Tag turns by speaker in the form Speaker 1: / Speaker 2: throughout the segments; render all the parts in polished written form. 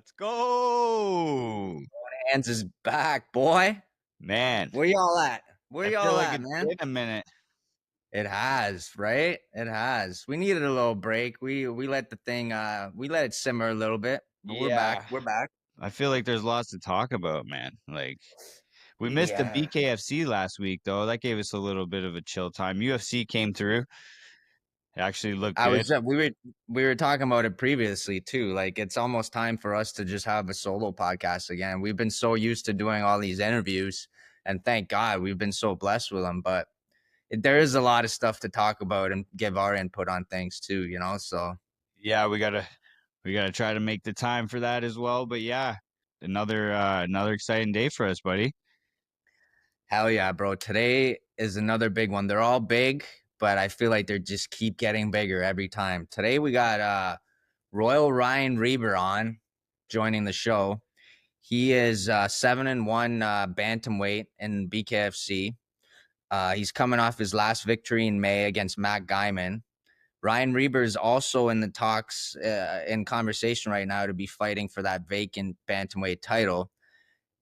Speaker 1: Let's go.
Speaker 2: Hands is back, boy.
Speaker 1: Man,
Speaker 2: Where y'all at? Where
Speaker 1: I feel
Speaker 2: y'all
Speaker 1: like
Speaker 2: at,
Speaker 1: it's
Speaker 2: man?
Speaker 1: been a minute.
Speaker 2: It has, right? It has. We needed a little break. We let the thing we let it simmer a little bit, but we're back.
Speaker 1: Yeah.
Speaker 2: We're back.
Speaker 1: I feel like there's lots to talk about, man. Like we missed the
Speaker 2: Yeah.
Speaker 1: BKFC last week though. That gave us a little bit of a chill time. UFC came through. It actually looked
Speaker 2: I
Speaker 1: good.
Speaker 2: was we were talking about it previously too. Like it's almost time for us to just have a solo podcast again. We've been so used to doing all these interviews, and thank God we've been so blessed with them, but there is a lot of stuff to talk about and give our input on things too, so
Speaker 1: Yeah, we gotta try to make the time for that as well. But yeah, another exciting day for us, buddy.
Speaker 2: hell yeah, bro. Today is another big one. They're all big, but I feel like they just keep getting bigger every time. Today we got Royal Ryan Reber on joining the show. He is 7-1 bantamweight in BKFC. He's coming off his last victory in May against Matt Guyman. Ryan Reber is also in the talks, in conversation right now to be fighting for that vacant bantamweight title.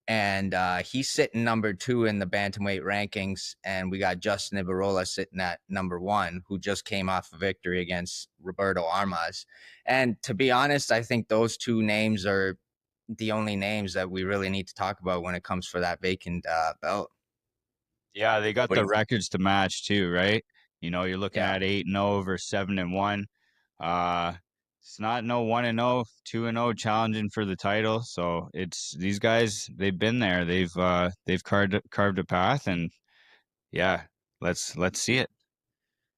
Speaker 2: And he's sitting number 2 in the bantamweight rankings. And we got Justin Ibarola sitting at number 1, who just came off a victory against Roberto Armas. And to be honest, I think those two names are the only names that we really need to talk about when it comes for that vacant belt.
Speaker 1: Yeah, they got
Speaker 2: What do
Speaker 1: the
Speaker 2: you think?
Speaker 1: records to match too, right? You're looking
Speaker 2: Yeah.
Speaker 1: at 8-0 versus 7-1. Uh, it's not no 1-0, 2-0 challenging for the title. So it's these guys. They've been there. They've carved a path, and yeah, let's see it.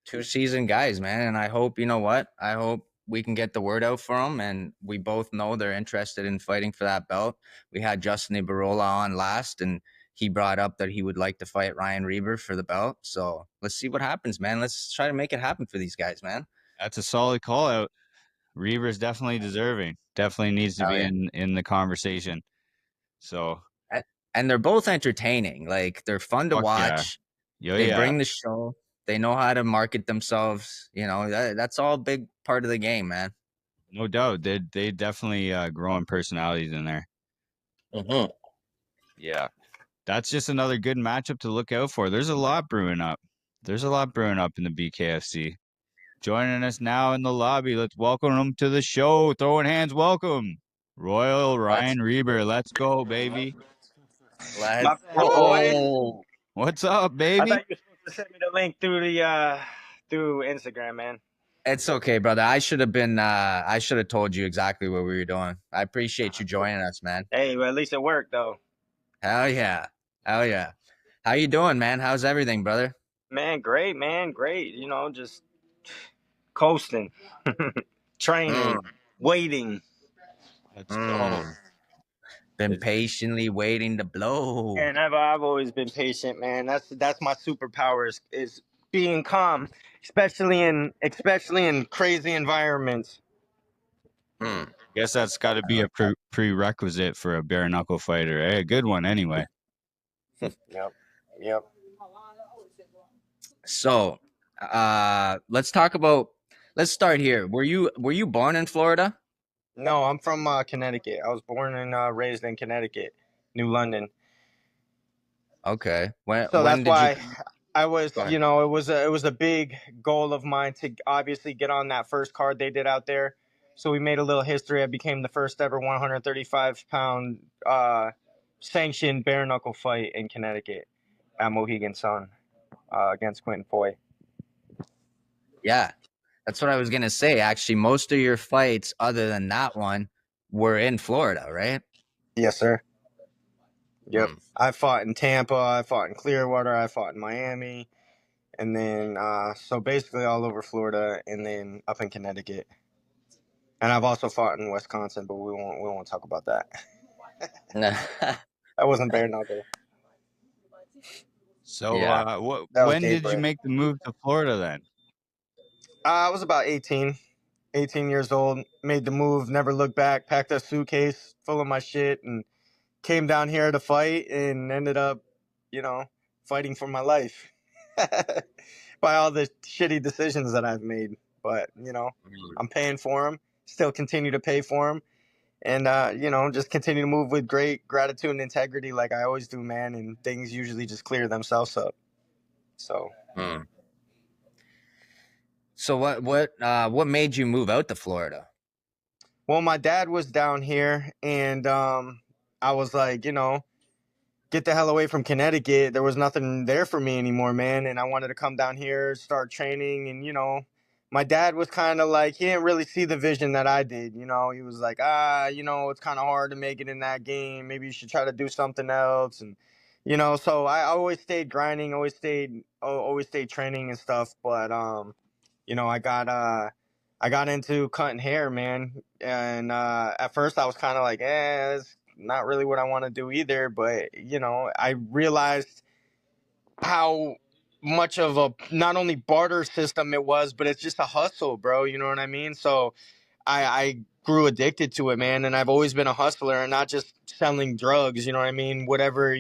Speaker 2: 2 seasoned guys, man. And I hope, you know what? I hope we can get the word out for them. And we both know they're interested in fighting for that belt. We had Justin Ibarola on last, and he brought up that he would like to fight Ryan Reber for the belt. So let's see what happens, man. Let's try to make it happen for these guys, man.
Speaker 1: That's a solid call out. Reaver's definitely deserving. Definitely needs to
Speaker 2: Hell
Speaker 1: be
Speaker 2: yeah.
Speaker 1: in the conversation. So
Speaker 2: And they're both entertaining. Like they're fun to
Speaker 1: fuck yeah,
Speaker 2: watch.
Speaker 1: yo
Speaker 2: They
Speaker 1: yeah,
Speaker 2: bring the show. They know how to market themselves. That's all a big part of the game, man.
Speaker 1: no doubt. They definitely growing personalities in there.
Speaker 2: Mm-hmm.
Speaker 1: Yeah. That's just another good matchup to look out for. There's a lot brewing up. There's a lot brewing up in the BKFC. Joining us now in the lobby. Let's welcome him to the show. Throwing hands, welcome. Royal
Speaker 2: Let's
Speaker 1: Ryan Reber. Let's go, baby.
Speaker 2: let's
Speaker 3: My bad, boy.
Speaker 2: go.
Speaker 1: What's up,
Speaker 3: I
Speaker 1: baby?
Speaker 3: thought you were supposed to send me the link through through Instagram, man.
Speaker 2: It's okay, brother. I should have told you exactly what we were doing. I appreciate you joining us, man.
Speaker 3: Hey, well, at least it worked though.
Speaker 2: Hell yeah. Hell yeah. How you doing, man? How's everything, brother?
Speaker 3: Man, great, man, great. Just coasting, training,
Speaker 2: Mm,
Speaker 3: waiting.
Speaker 1: Let's go.
Speaker 2: mm. Been patiently waiting to blow.
Speaker 3: And I've always been patient, man. That's my superpower is being calm, especially in crazy environments.
Speaker 2: Mm.
Speaker 1: Guess that's got to
Speaker 2: I
Speaker 1: be a
Speaker 2: like that.
Speaker 1: prerequisite for a bare knuckle fighter. Eh? A good one, anyway.
Speaker 3: Yep, yep.
Speaker 2: So, let's start here. Were you born in Florida?
Speaker 3: No, I'm from Connecticut. I was born and raised in Connecticut, New London.
Speaker 2: Okay. When
Speaker 3: So
Speaker 2: when
Speaker 3: that's
Speaker 2: did you
Speaker 3: why I was,
Speaker 2: go ahead?
Speaker 3: it was a big goal of mine to obviously get on that first card they did out there. So we made a little history. I became the first ever 135-pound sanctioned bare knuckle fight in Connecticut at Mohegan Sun against Quentin Foy.
Speaker 2: Yeah. That's what I was gonna say. Actually, most of your fights, other than that one, were in Florida, right?
Speaker 3: Yes, sir. Yep.
Speaker 2: Hmm.
Speaker 3: I fought in Tampa. I fought in Clearwater. I fought in Miami. And then, so basically all over Florida and then up in Connecticut. And I've also fought in Wisconsin, but we won't talk about that. That wasn't bare knuckle.
Speaker 1: So,
Speaker 2: Yeah.
Speaker 3: That was
Speaker 1: when did you
Speaker 3: gateway.
Speaker 1: make the move to Florida then?
Speaker 3: I was about 18 years old. Made the move, never looked back. Packed a suitcase full of my shit and came down here to fight and ended up, fighting for my life by all the shitty decisions that I've made. But I'm paying for them. Still continue to pay for them. and just continue to move with great gratitude and integrity like I always do, man. And things usually just clear themselves up. So.
Speaker 2: Hmm. So what made you move out to Florida?
Speaker 3: Well, my dad was down here, and I was like, get the hell away from Connecticut. There was nothing there for me anymore, man. And I wanted to come down here, start training. And, my dad was kind of like, he didn't really see the vision that I did. He was like, it's kind of hard to make it in that game. Maybe you should try to do something else. And, so I always stayed grinding, always stayed training and stuff. But, I got into cutting hair, man. And at first I was kind of like, it's not really what I want to do either. But, I realized how much of a not only barter system it was, but it's just a hustle, bro. You know what I mean? So I grew addicted to it, man. And I've always been a hustler and not just selling drugs. You know what I mean? Whatever,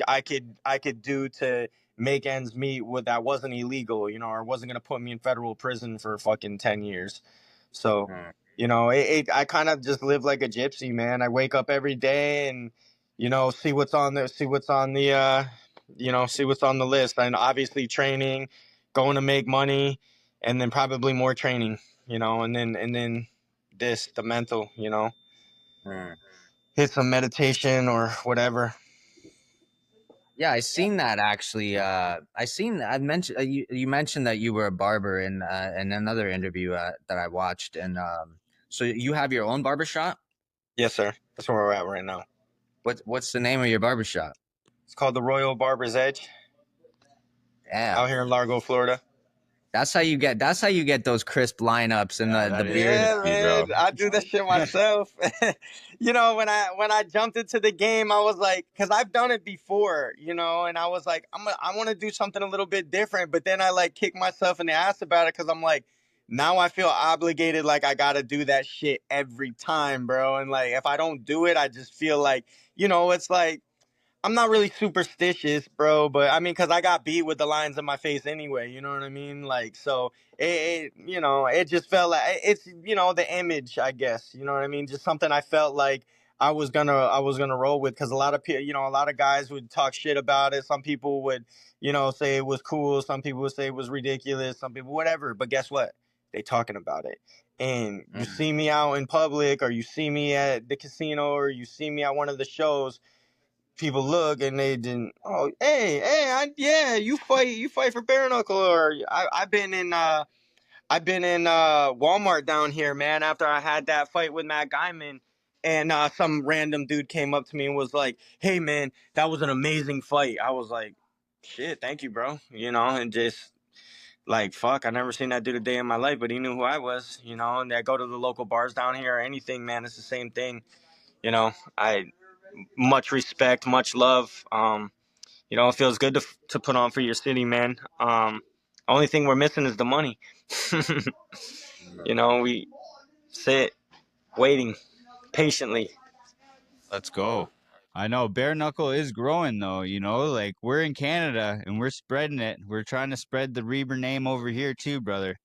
Speaker 3: I could do to make ends meet with that wasn't illegal, or wasn't going to put me in federal prison for fucking 10 years. So,
Speaker 2: Hmm.
Speaker 3: I kind of just live like a gypsy, man. I wake up every day and, see what's on there, see what's on the list. And obviously training, going to make money, and then probably more training, and then the mental,
Speaker 2: Hmm.
Speaker 3: hit some meditation or whatever.
Speaker 2: Yeah, I seen that actually. I mentioned you mentioned that you were a barber in another interview that I watched, and so you have your own barber shop.
Speaker 3: Yes, sir. That's where we're at right now.
Speaker 2: What's the name of your barber shop?
Speaker 3: It's called the Royal Barber's Edge
Speaker 2: Yeah,
Speaker 3: out here in Largo, Florida.
Speaker 2: that's how you get those crisp lineups and
Speaker 1: Yeah,
Speaker 2: the
Speaker 1: that is
Speaker 2: beard.
Speaker 3: Yeah,
Speaker 1: crispy,
Speaker 3: man,
Speaker 1: bro.
Speaker 3: I do that shit myself. When I jumped into the game, I was like, because I've done it before, and I was like, I want to do something a little bit different. But then I like kick myself in the ass about it because I'm like, now I feel obligated, like I gotta do that shit every time, bro. And like, if I don't do it, I just feel like, it's like I'm not really superstitious, bro, but I mean, because I got beat with the lines in my face anyway, you know what I mean? Like, so it just felt like it's, the image, I guess, you know what I mean? Just something I felt like I was gonna roll with because a lot of people, a lot of guys would talk shit about it. Some people would, say it was cool. Some people would say it was ridiculous. Some people, whatever. But guess what? They talking about it. And you
Speaker 2: Mm.
Speaker 3: see me out in public, or you see me at the casino, or you see me at one of the shows, people look and they didn't. Oh, hey, yeah, you fight for bare knuckle, or I've been in Walmart down here, man. After I had that fight with Matt Guyman, and some random dude came up to me and was like, "Hey, man, that was an amazing fight." I was like, "Shit, thank you, bro." And just like fuck, I never seen that dude a day in my life, but he knew who I was, And I go to the local bars down here or anything, man. It's the same thing, I much respect, much love. It feels good to put on for your city, man. Only thing we're missing is the money. We sit waiting patiently.
Speaker 1: Let's go. I know bare knuckle is growing though, like we're in Canada and we're spreading it. We're trying to spread the Reber name over here too, brother.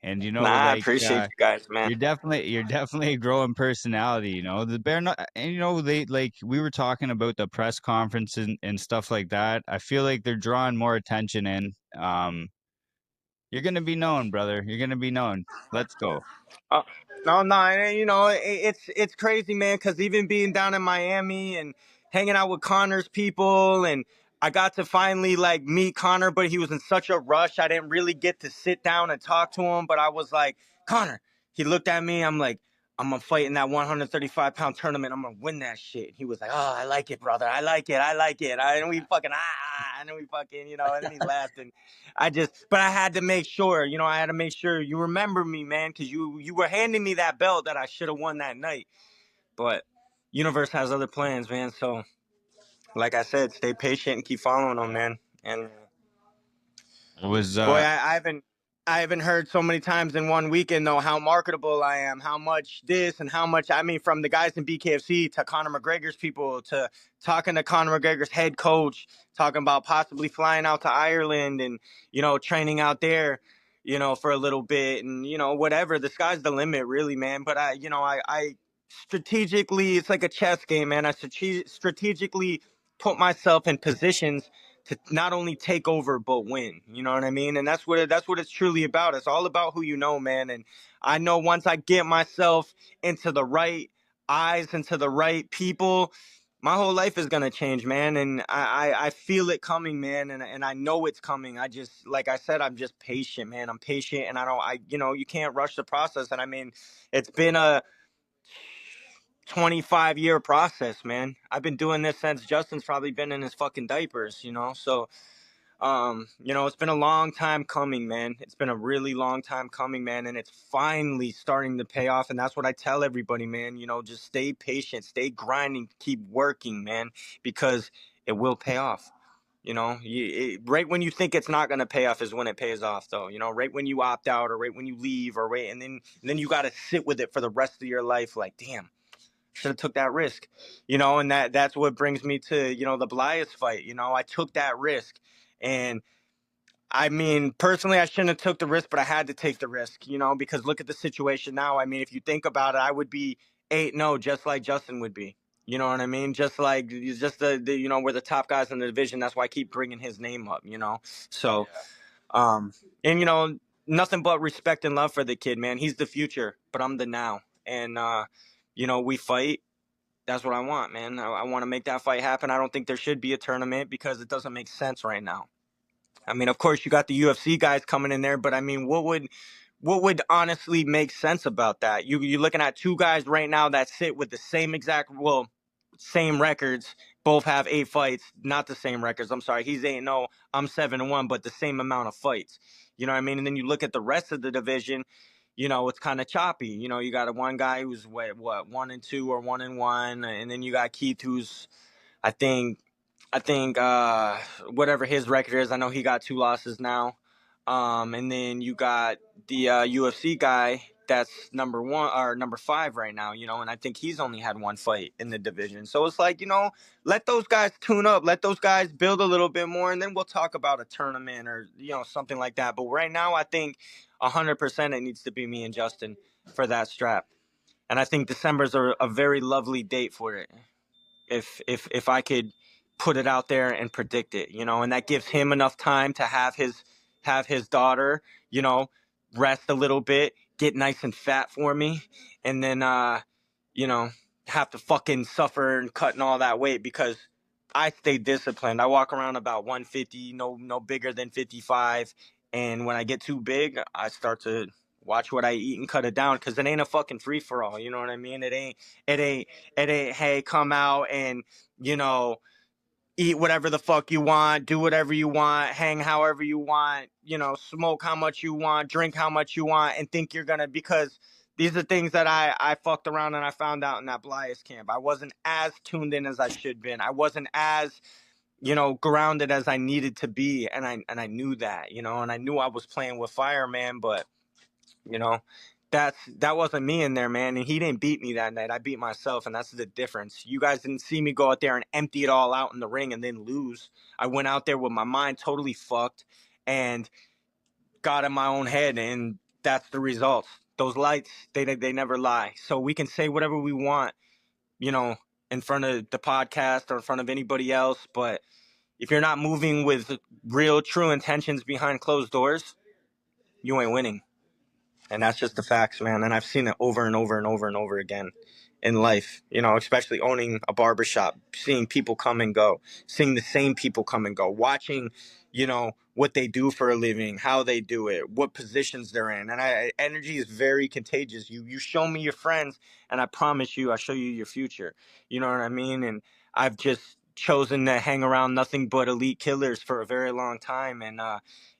Speaker 1: And
Speaker 3: Nah, I appreciate you guys, man.
Speaker 1: you're definitely a growing personality, The bare knuckle, and they like we were talking about the press conference and stuff like that. I feel like they're drawing more attention in. You're gonna be known, brother. You're gonna be known. Let's go.
Speaker 3: Uh, no, and, it's crazy, man. Because even being down in Miami and hanging out with Connor's people, and I got to finally like meet Connor, but he was in such a rush. I didn't really get to sit down and talk to him. But I was like, Connor. He looked at me. I'm like, I'm gonna fight in that 135-pound tournament. I'm gonna win that shit. He was like, oh, I like it, brother. I like it. I like it. And we fucking and then we fucking, and then he laughed and but I had to make sure, I had to make sure you remember me, man, because you were handing me that belt that I should have won that night. But universe has other plans, man. So, like I said, stay patient and keep following them, man. And
Speaker 1: It was
Speaker 3: boy, I haven't heard so many times in one weekend though how marketable I am, how much this and how much, I mean, from the guys in BKFC to Conor McGregor's people to talking to Conor McGregor's head coach, talking about possibly flying out to Ireland and training out there, for a little bit and whatever. The sky's the limit, really, man. But I strategically, it's like a chess game, man. I strategically put myself in positions to not only take over but win. You know what I mean? And that's what it's truly about. It's all about who you know, man. And I know once I get myself into the right eyes, into the right people, my whole life is gonna change, man. And I feel it coming, man. And I know it's coming. I just, like I said, I'm just patient, man. I'm patient, and you can't rush the process. And I mean, it's been a 25-year process, man. I've been doing this since Justin's probably been in his fucking diapers, you know? So, it's been a long time coming, man. It's been a really long time coming, man. And it's finally starting to pay off. And that's what I tell everybody, man. Just stay patient, stay grinding, keep working, man, because it will pay off. Right when you think it's not going to pay off is when it pays off, though. Right when you opt out, or right when you leave, or right. And then you got to sit with it for the rest of your life. Like, damn, should have took that risk, and that's what brings me to, the Belias fight. I took that risk. And I mean, personally, I shouldn't have took the risk, but I had to take the risk, because look at the situation now. I mean, if you think about it, I would be 8-0, just like Justin would be. You know what I mean? Just we're the top guys in the division. That's why I keep bringing his name up, So, and nothing but respect and love for the kid, man. He's the future, but I'm the now. And we fight. That's what I want, man. I want to make that fight happen. I don't think there should be a tournament because it doesn't make sense right now. I mean, of course, you got the UFC guys coming in there, but I mean, what would honestly make sense about that? You're looking at two guys right now that sit with the same records. Both have 8 fights, not the same records. I'm sorry, he's 8-0, I'm 7-1, but the same amount of fights. You know what I mean? And then you look at the rest of the division. It's kind of choppy. You got one guy who's 1-2 or 1-1, and then you got Keith, who's I think whatever his record is, I know he got 2 losses now. And then you got the UFC guy that's number 1 or number 5 right now, and I think he's only had 1 fight in the division. So it's like, let those guys tune up, let those guys build a little bit more, and then we'll talk about a tournament or, something like that. But right now, I think 100% it needs to be me and Justin for that strap. And I think December's a very lovely date for it. If I could put it out there and predict it, and that gives him enough time to have his daughter, rest a little bit, get nice and fat for me, and then have to fucking suffer and cut and all that weight, because I stay disciplined. I walk around about 150, no bigger than 55, and when I get too big, I start to watch what I eat and cut it down, because it ain't a fucking free for all. You know what I mean? It ain't. Hey, come out and eat whatever the fuck you want, do whatever you want, hang however you want, smoke how much you want, drink how much you want, and think you're gonna, because these are things that I fucked around and I found out in that Belias camp. I wasn't as tuned in as I should been. I wasn't as grounded as I needed to be, and I knew that, and I knew I was playing with fire, man. But you know, that wasn't me in there, man. And he didn't beat me that night. I beat myself, and that's the difference. You guys didn't see me go out there and empty it all out in the ring and then lose. I went out there with my mind totally fucked and got in my own head, and that's the results. Those lights, they never lie. So we can say whatever we want, in front of the podcast or in front of anybody else, but if you're not moving with real, true intentions behind closed doors, you ain't winning. And that's just the facts, man. And I've seen it over and over and over and over again in life, especially owning a barbershop, seeing people come and go, seeing the same people come and go, watching, what they do for a living, how they do it, what positions they're in. And energy is very contagious. You show me your friends, and I promise you, I'll show you your future. You know what I mean? And I've just chosen to hang around nothing but elite killers for a very long time. And,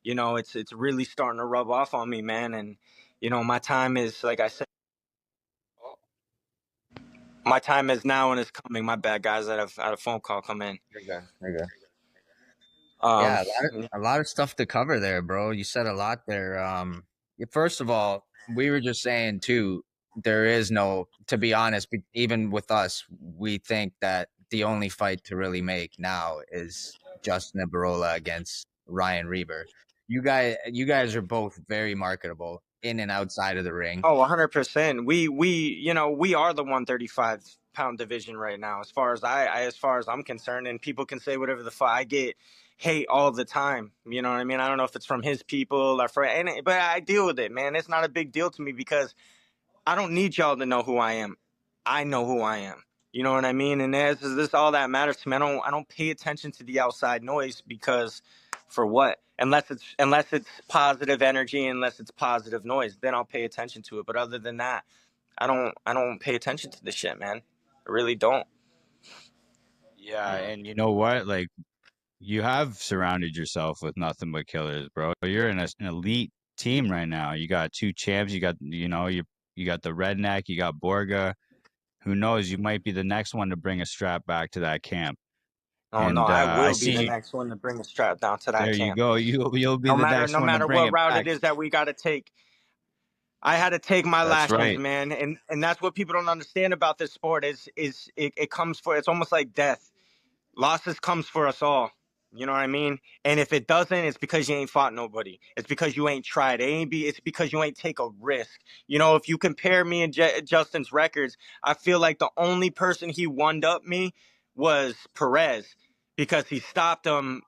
Speaker 3: it's really starting to rub off on me, man. And, my time is, like I said, my time is now and is coming. My bad, guys. I had a phone call come in.
Speaker 2: There you go.
Speaker 3: Um,
Speaker 2: Yeah, a lot of stuff to cover there, bro. You said a lot there. First of all, we were just saying too, there is no, to be honest, even with us, we think that the only fight to really make now is Justin Barola against Ryan Reber. You guys are both very marketable. in and outside of the ring.
Speaker 3: Oh, 100%. We are the 135-pound division right now, as far as I'm concerned. And people can say whatever the fuck. I get hate all the time. You know what I mean? I don't know if it's from his people or but I deal with it, man. It's not a big deal to me because I don't need y'all to know who I am. I know who I am. You know what I mean? And this all that matters to me. I don't pay attention to the outside noise because for what? Unless it's positive energy, unless it's positive noise, then I'll pay attention to it. But other than that, I don't pay attention to the shit, man. I really don't.
Speaker 1: Yeah,
Speaker 2: Yeah.
Speaker 1: and you know what? Like you have surrounded yourself with nothing but killers, bro. You're in an elite team right now. You got two champs. You got you got the redneck. You got Borga. Who knows? You might be the next one to bring a strap back to that camp.
Speaker 3: Oh no,
Speaker 1: And
Speaker 3: I
Speaker 1: I
Speaker 3: will be the
Speaker 1: see.
Speaker 3: next one to bring the strap down to that
Speaker 1: There you
Speaker 3: camp.
Speaker 1: go. You'll be
Speaker 3: No
Speaker 1: the
Speaker 3: matter
Speaker 1: next
Speaker 3: no
Speaker 1: one to
Speaker 3: matter
Speaker 1: bring
Speaker 3: what
Speaker 1: it
Speaker 3: route
Speaker 1: back.
Speaker 3: it is that we got to take. I had to take my
Speaker 1: That's
Speaker 3: lashings,
Speaker 1: right.
Speaker 3: man, and that's what people don't understand about this sport it comes for it's almost like death. Losses comes for us all. You know what I mean? And if it doesn't, it's because you ain't fought nobody. It's because you ain't tried. It's because you ain't take a risk. You know, if you compare me and Justin's records, I feel like the only person he one up me was Perez because he stopped him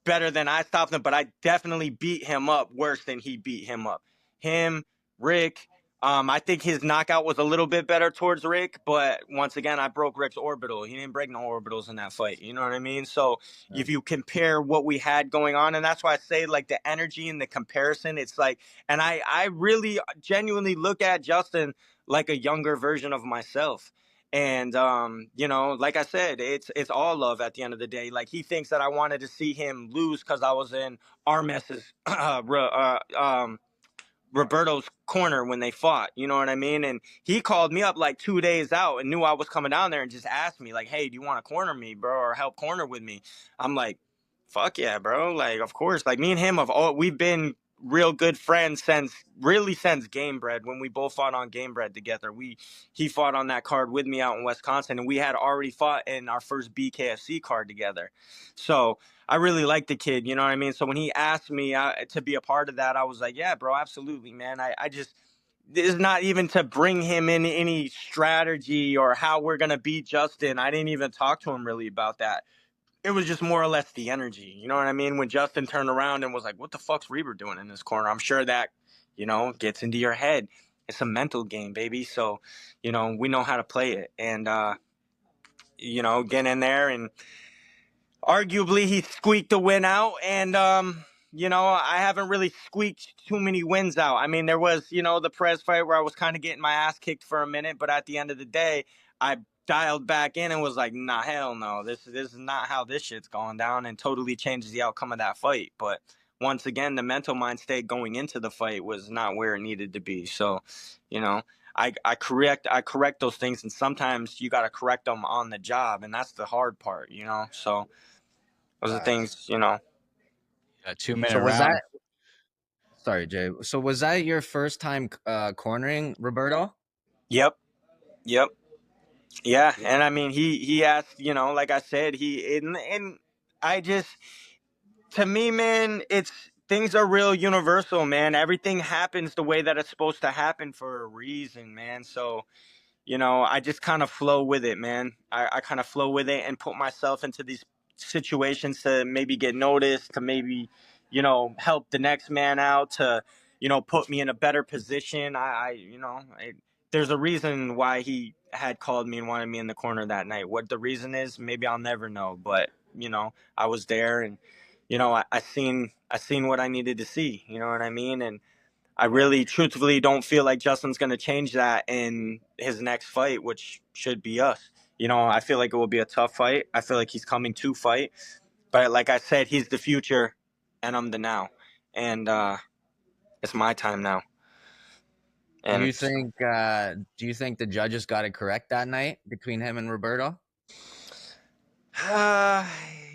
Speaker 3: better than I stopped him, but I definitely beat him up worse than he beat him up. Him, Rick. I think his knockout was a little bit better towards Rick, but once again, I broke Rick's orbital. He didn't break no orbitals in that fight. You know what I mean? So if you compare what we had going on, and that's why I say like the energy and the comparison, it's like, and I really genuinely look at Justin like a younger version of myself. And like I said, it's all love at the end of the day. Like he thinks that I wanted to see him lose because I was in Armes's Roberto's corner when they fought. You know what I mean? And he called me up like 2 days out and knew I was coming down there and just asked me like, "Hey, do you want to corner me, bro, or help corner with me?" I'm like, "Fuck yeah, bro!" Like, of course. Like me and him we've been real good friends since Game Bread when we both fought on Game Bread together. He fought on that card with me out in Wisconsin, and we had already fought in our first BKFC card together. So I really like the kid, you know what I mean? So when he asked me to be a part of that, I was like, yeah, bro, absolutely, man. I just, it's not even to bring him in any strategy or how we're going to beat Justin. I didn't even talk to him really about that. It was just more or less the energy, you know what I mean? When Justin turned around and was like, what the fuck's Reber doing in this corner? I'm sure that, gets into your head. It's a mental game, baby. So, we know how to play it. And, get in there and arguably he squeaked a win out, and I haven't really squeaked too many wins out. I mean, there was the Perez fight where I was kind of getting my ass kicked for a minute, but at the end of the day I dialed back in and was like, nah, hell no, this is not how this shit's going down, and totally changes the outcome of that fight. But once again, the mental mind state going into the fight was not where it needed to be. So you know I correct those things, and sometimes you got to correct them on the job, and that's the hard part. So those are things.
Speaker 1: A 2 minute
Speaker 2: So was that
Speaker 1: round.
Speaker 2: sorry, Jay. So was that your first time cornering Roberto?
Speaker 3: Yep. Yep. Yeah. And I mean, he asked, like I said, and I just, to me, man, it's, things are real universal, man. Everything happens the way that it's supposed to happen for a reason, man. So, I just kind of flow with it, man. I kind of flow with it and put myself into these situations to maybe get noticed, to maybe, help the next man out, to, put me in a better position. There's a reason why he had called me and wanted me in the corner that night. What the reason is, maybe I'll never know. But, I was there, and, I seen what I needed to see. You know what I mean? And I really, truthfully, don't feel like Justin's going to change that in his next fight, which should be us. I feel like it will be a tough fight. I feel like he's coming to fight. But like I said, he's the future, and I'm the now. And it's my time now.
Speaker 2: Do
Speaker 3: And
Speaker 2: you think the judges got it correct that night between him and Roberto?
Speaker 3: Uh,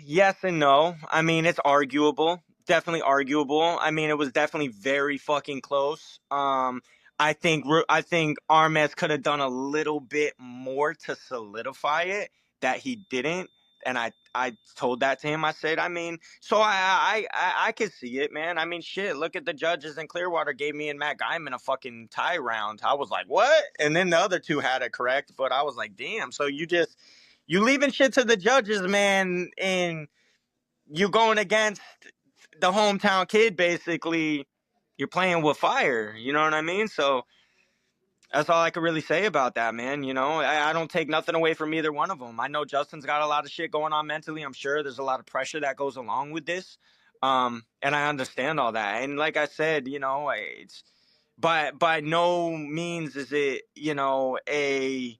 Speaker 3: yes and no. I mean, it's arguable. Definitely arguable. I mean, it was definitely very fucking close. I think Armes could have done a little bit more to solidify it that he didn't. I told that to him. I said, I mean, so I could see it, man. I mean, shit. Look at the judges in Clearwater gave me and Matt Guyman a fucking tie round. I was like, what? And then the other two had it correct, but I was like, damn. So you leaving shit to the judges, man, and you going against the hometown kid. Basically, you're playing with fire. You know what I mean? So that's all I could really say about that, man. You know, I don't take nothing away from either one of them. I know Justin's got a lot of shit going on mentally. I'm sure there's a lot of pressure that goes along with this. And I understand all that. And like I said, you know, it's by no means is it, you know, do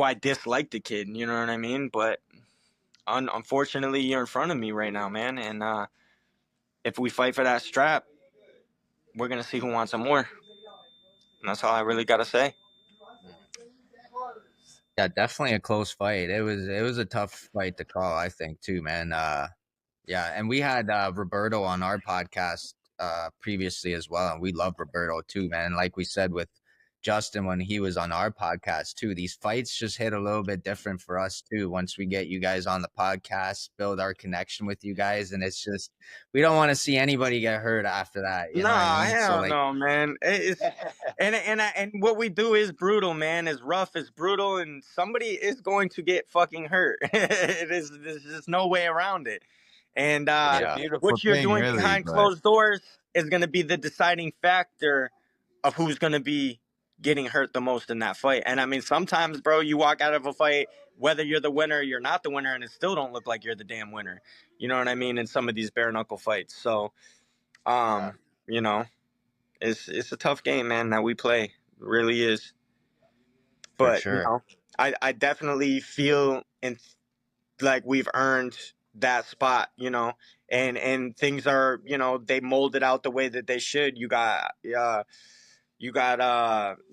Speaker 3: I dislike the kid? You know what I mean? But unfortunately, you're in front of me right now, man. And if we fight for that strap, we're gonna see who wants it more. And that's all I really gotta say.
Speaker 2: Yeah, definitely a close fight. It was a tough fight to call, I think, too, man. Yeah, and we had Roberto on our podcast previously as well, and we love Roberto too, man. Like we said with Justin when he was on our podcast too, these fights just hit a little bit different for us too. Once we get you guys on the podcast, build our connection with you guys, and it's just we don't want to see anybody get hurt after that. You know what I
Speaker 3: Nah,
Speaker 2: mean? So
Speaker 3: hell
Speaker 2: like,
Speaker 3: no, man. It's and what we do is brutal, man. It's rough, it's brutal, and somebody is going to get fucking hurt. There's just no way around it. And
Speaker 1: It's a
Speaker 2: yeah,
Speaker 1: beautiful
Speaker 3: what you're
Speaker 1: thing,
Speaker 3: doing
Speaker 1: really,
Speaker 3: behind
Speaker 1: but
Speaker 3: closed doors is going to be the deciding factor of who's going to be getting hurt the most in that fight. And I mean, sometimes, bro, you walk out of a fight, whether you're the winner or you're not the winner, and it still don't look like you're the damn winner. You know what I mean? In some of these bare knuckle fights. So,
Speaker 2: yeah,
Speaker 3: you know, it's a tough game, man, that we play. It really is.
Speaker 2: for
Speaker 3: But you
Speaker 2: sure.
Speaker 3: know, I definitely feel like we've earned that spot, you know, and things are, you know, they molded out the way that they should. You got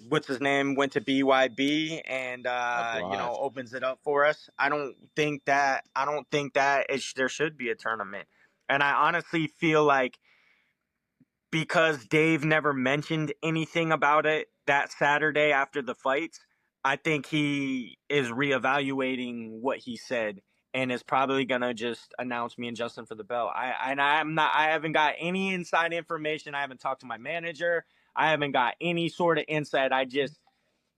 Speaker 3: what's his name went to BYB and
Speaker 1: up
Speaker 3: you know,
Speaker 1: lost.
Speaker 3: opens it up for us. I don't think that there should be a tournament. And I honestly feel like because Dave never mentioned anything about it that Saturday after the fights, I think he is reevaluating what he said and is probably gonna just announce me and Justin for the belt. I haven't got any inside information. I haven't talked to my manager. I haven't got any sort of insight. I just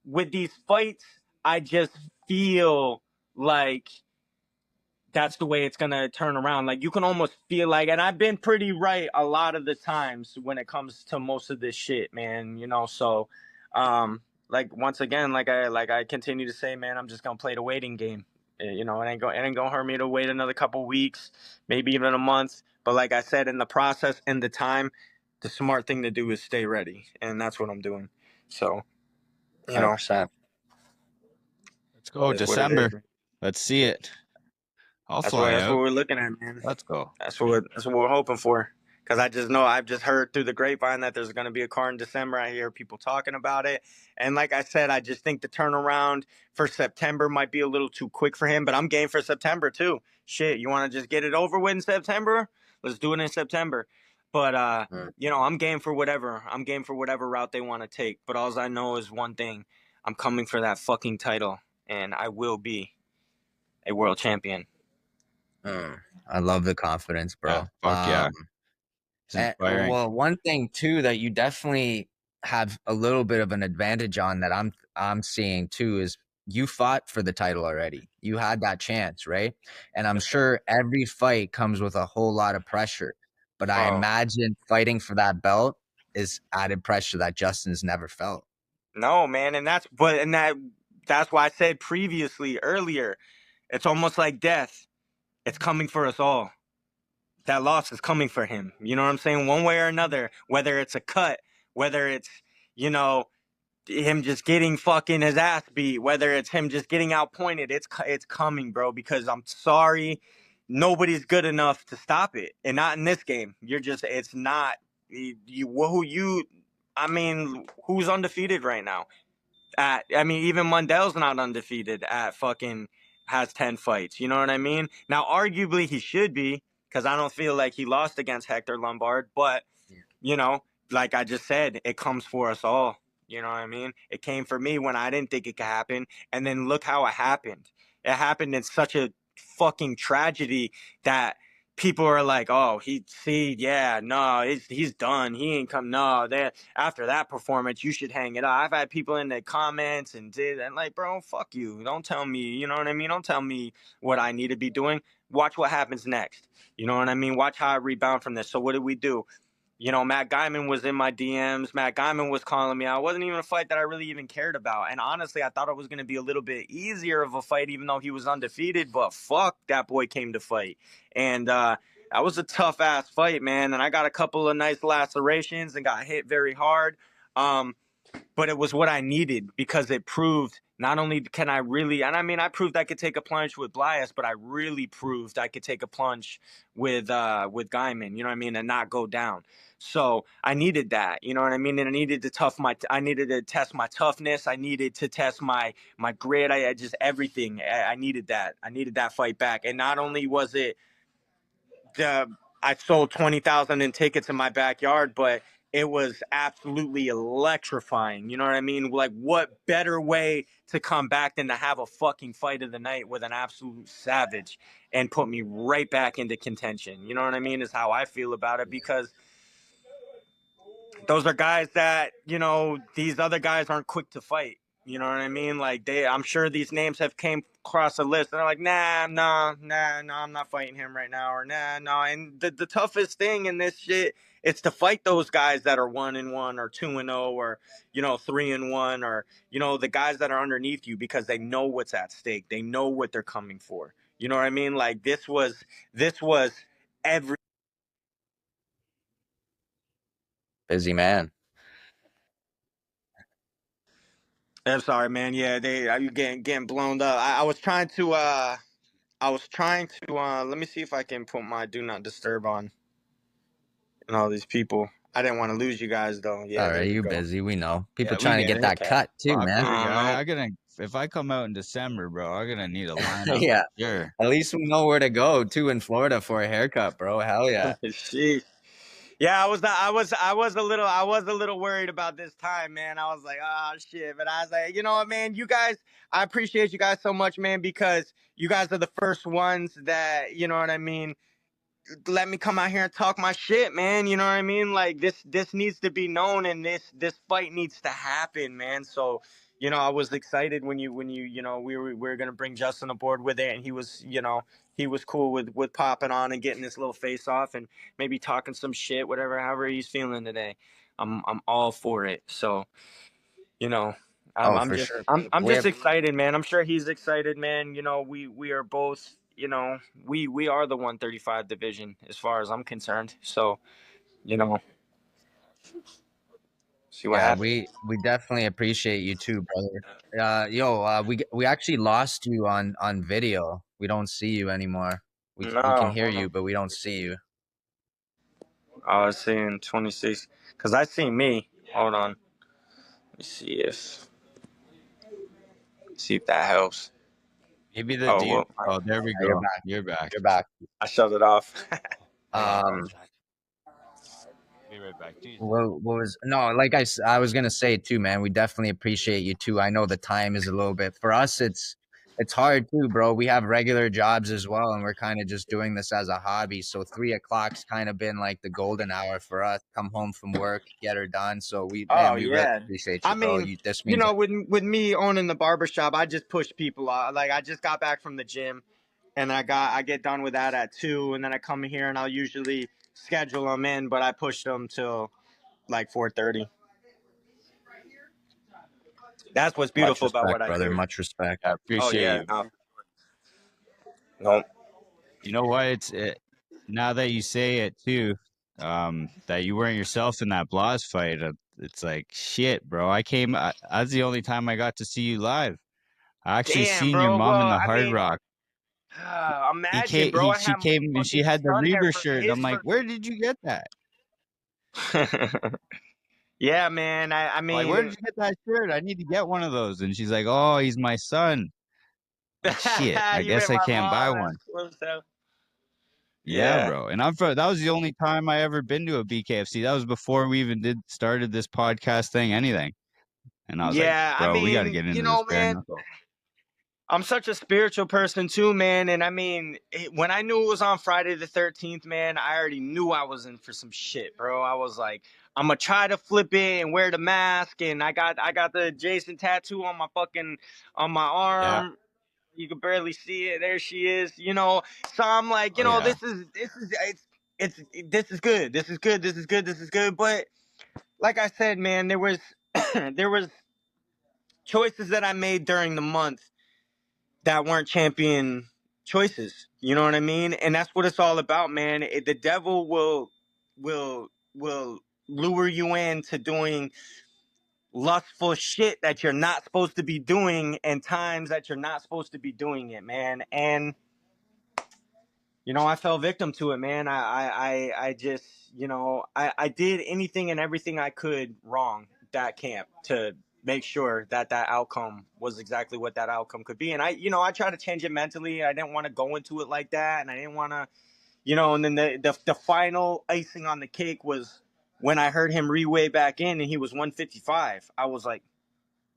Speaker 3: with these fights, I just feel like that's the way it's gonna turn around. Like you can almost feel like, and I've been pretty right a lot of the times when it comes to most of this shit, man. You know, so like once again, like I continue to say, man, I'm just gonna play the waiting game. You know, it ain't gonna hurt me to wait another couple weeks, maybe even a month. But like I said, in the process, in the time, the smart thing to do is stay ready, and that's what I'm doing. So, you know,
Speaker 2: 100%.
Speaker 1: Let's go,
Speaker 3: it is what it is.
Speaker 1: December. Let's see it. I'll
Speaker 3: That's
Speaker 1: fly
Speaker 3: what
Speaker 1: out.
Speaker 3: we're looking at, man.
Speaker 1: Let's go.
Speaker 3: That's what we're hoping for. Because I just know I've just heard through the grapevine that there's going to be a car in December. I hear people talking about it, and like I said, I just think the turnaround for September might be a little too quick for him. But I'm game for September too. Shit, you want to just get it over with in September? Let's do it in September. But
Speaker 2: Mm.
Speaker 3: you know, I'm game for whatever. I'm game for whatever route they want to take. But all I know is one thing: I'm coming for that fucking title, and I will be a world champion.
Speaker 2: I love the confidence,
Speaker 1: Yeah,
Speaker 2: bro.
Speaker 1: fuck yeah. It's inspiring.
Speaker 2: Well, one thing too that you definitely have a little bit of an advantage on that I'm seeing too is you fought for the title already. You had that chance, right? And I'm sure every fight comes with a whole lot of pressure. But I
Speaker 3: Oh.
Speaker 2: imagine fighting for that belt is added pressure that Justin's never felt.
Speaker 3: No, man, and that's why I said previously earlier, it's almost like death. It's coming for us all. That loss is coming for him. You know what I'm saying? One way or another, whether it's a cut, whether it's, you know, him just getting fucking his ass beat, whether it's him just getting outpointed, it's coming, bro, because I'm sorry, nobody's good enough to stop it. And not in this game. It's not I mean, who's undefeated right now? I mean, even Mundell's not undefeated at fucking has 10 fights. You know what I mean? Now, arguably, he should be because I don't feel like he lost against Hector Lombard. But, you know, like I just said, it comes for us all. You know what I mean? It came for me when I didn't think it could happen. And then look how it happened. It happened in such a fucking tragedy that people are like, oh, yeah, no, he's done. He ain't come. No, after that performance, you should hang it up. I've had people in the comments and like, bro, fuck you. Don't tell me, you know what I mean? Don't tell me what I need to be doing. Watch what happens next. You know what I mean? Watch how I rebound from this. So what did we do? You know, Matt Guyman was in my DMs. Matt Guyman was calling me out. It wasn't even a fight that I really even cared about. And honestly, I thought it was going to be a little bit easier of a fight, even though he was undefeated. But fuck, that boy came to fight. And that was a tough ass fight, man. And I got a couple of nice lacerations and got hit very hard. But it was what I needed because it proved not only can I really, and I mean, I proved I could take a plunge with Blias, but I really proved I could take a plunge with Guyman, you know what I mean, and not go down. So I needed that, you know what I mean, and I needed to test my toughness. I needed to test my grit. I just everything. I needed that. I needed that fight back, and not only was it I sold 20,000 in tickets in my backyard, but it was absolutely electrifying. You know what I mean? Like, what better way to come back than to have a fucking fight of the night with an absolute savage and put me right back into contention? You know what I mean? Is how I feel about it, because those are guys that, you know, these other guys aren't quick to fight. You know what I mean? Like, I'm sure these names have came across a list and they're like, nah, I'm not fighting him right now, or nah. And the toughest thing in this shit is to fight those guys that are 1-1 or 2-0 or, you know, 3-1, or, you know, the guys that are underneath you, because they know what's at stake. They know what they're coming for. You know what I mean? Like, this was every.
Speaker 2: Busy man.
Speaker 3: I'm sorry, man. Yeah, you getting blown up. I was trying to let me see if I can put my do not disturb on and all these people. I didn't want to lose you guys though. Yeah,
Speaker 2: All
Speaker 3: there
Speaker 2: right,
Speaker 3: we
Speaker 2: you
Speaker 3: go.
Speaker 2: busy. We know. People
Speaker 1: Yeah, we
Speaker 2: trying to
Speaker 1: get
Speaker 2: get
Speaker 1: it.
Speaker 2: that
Speaker 3: Okay.
Speaker 2: cut too, man.
Speaker 1: Popular guy.
Speaker 3: No.
Speaker 1: I'm gonna if I come out in December, bro, I'm gonna need a lineup.
Speaker 2: Yeah.
Speaker 1: Sure.
Speaker 2: At least we know where to go too in Florida for a haircut, bro. Hell yeah.
Speaker 3: Sheesh. Yeah, I was a little worried about this time, man. I was like, oh shit. But I was like, you know what, man, you guys, I appreciate you guys so much, man, because you guys are the first ones that, you know what I mean, let me come out here and talk my shit, man. You know what I mean? Like, this needs to be known, and this fight needs to happen, man. So, you know, I was excited when you know, we were gonna bring Justin aboard with it, and he was, you know, he was cool with popping on and getting this little face off and maybe talking some shit, whatever, however he's feeling today. I'm all for it. So, you know,
Speaker 2: Oh, for sure.
Speaker 3: I'm
Speaker 2: We
Speaker 3: just
Speaker 2: have
Speaker 3: excited, man. I'm sure he's excited, man. You know, we are both, you know, we are the 135 division as far as I'm concerned. So, you know, see what
Speaker 2: Yeah,
Speaker 3: happens.
Speaker 2: we definitely appreciate you too, brother. We actually lost you on video. We don't see you anymore. We can
Speaker 3: No,
Speaker 2: hear
Speaker 3: hold
Speaker 2: you,
Speaker 3: on.
Speaker 2: but we don't see you.
Speaker 3: I was seeing 26 because I see me. Hold on. Let me see if that helps.
Speaker 1: Maybe the
Speaker 3: Oh
Speaker 1: dude.
Speaker 3: well,
Speaker 1: Oh, there we
Speaker 2: Yeah, you're
Speaker 1: go.
Speaker 2: back.
Speaker 1: You're back.
Speaker 2: You're back.
Speaker 3: I shut it off.
Speaker 2: Um,
Speaker 1: Be right back. Jesus.
Speaker 2: what was no, like I was gonna say too, man. We definitely appreciate you too. I know the time is a little bit for us. It's hard too, bro. We have regular jobs as well, and we're kind of just doing this as a hobby. So 3 o'clock's kind of been like the golden hour for us. Come home from work, get her done. So
Speaker 3: Oh
Speaker 2: we really
Speaker 3: yeah.
Speaker 2: appreciate
Speaker 3: I
Speaker 2: you, bro.
Speaker 3: mean,
Speaker 2: This
Speaker 3: you
Speaker 2: means
Speaker 3: know, with me owning the barbershop, I just push people out. Like, I just got back from the gym, and I get done with that at 2, and then I come here and I'll usually schedule them in, but I push them till like 4:30. That's what's
Speaker 2: much
Speaker 3: beautiful about
Speaker 2: respect,
Speaker 3: what I
Speaker 2: brother.
Speaker 3: do.
Speaker 2: Much respect.
Speaker 1: I
Speaker 3: Oh
Speaker 1: appreciate
Speaker 3: yeah,
Speaker 1: you.
Speaker 3: no, no.
Speaker 1: You know what? Now that you say it too, that you weren't yourself in that Blas fight. It's like shit, bro. That's the only time I got to see you live. I actually
Speaker 3: Damn,
Speaker 1: seen your
Speaker 3: bro.
Speaker 1: mom in
Speaker 3: Well,
Speaker 1: the
Speaker 3: I
Speaker 1: Hard
Speaker 3: mean,
Speaker 1: Rock.
Speaker 3: imagine, bro. I
Speaker 1: She
Speaker 3: had my
Speaker 1: came and she
Speaker 3: fucking
Speaker 1: had the
Speaker 3: son there
Speaker 1: Reber
Speaker 3: for
Speaker 1: shirt. And
Speaker 3: his
Speaker 1: I'm like,
Speaker 3: first.
Speaker 1: where did you get that?
Speaker 3: Yeah, man. I
Speaker 1: I'm like, where
Speaker 3: mean,
Speaker 1: did you get that shirt? I need to get one of those. And she's like, oh, he's my son. Like, shit, I
Speaker 3: you met
Speaker 1: guess I
Speaker 3: my
Speaker 1: can't buy
Speaker 3: mom. That's
Speaker 1: one.
Speaker 3: cool. So
Speaker 1: Yeah,
Speaker 3: yeah.
Speaker 1: bro. And that was the only time I ever been to a BKFC. That was before we even started this podcast thing, anything. And I was like,
Speaker 3: Yeah, I
Speaker 1: bro, we got to
Speaker 3: mean,
Speaker 1: get into this bare
Speaker 3: man,
Speaker 1: knuckle.
Speaker 3: I'm such a spiritual person too, man. And I mean, when I knew it was on Friday the 13th, man, I already knew I was in for some shit, bro. I was like, I'm gonna try to flip it and wear the mask, and I got the Jason tattoo on my
Speaker 1: Yeah.
Speaker 3: arm. You can barely see it. There she is, you know. So I'm like,
Speaker 1: Oh, yeah.
Speaker 3: it's this is good. This is good. This is good. This is good. But like I said, man, there was there was choices that I made during the month that weren't champion choices. You know what I mean? And that's what it's all about, man. The devil will lure you into doing lustful shit that you're not supposed to be doing and times that you're not supposed to be doing it, man. And I fell victim to it, man. I just, I did anything and everything I could wrong that camp to make sure that outcome was exactly what that outcome could be. And I tried to change it mentally. I didn't want to go into it like that. And I didn't want to, and then the final icing on the cake was when I heard him reweigh back in and he was 155. I was like,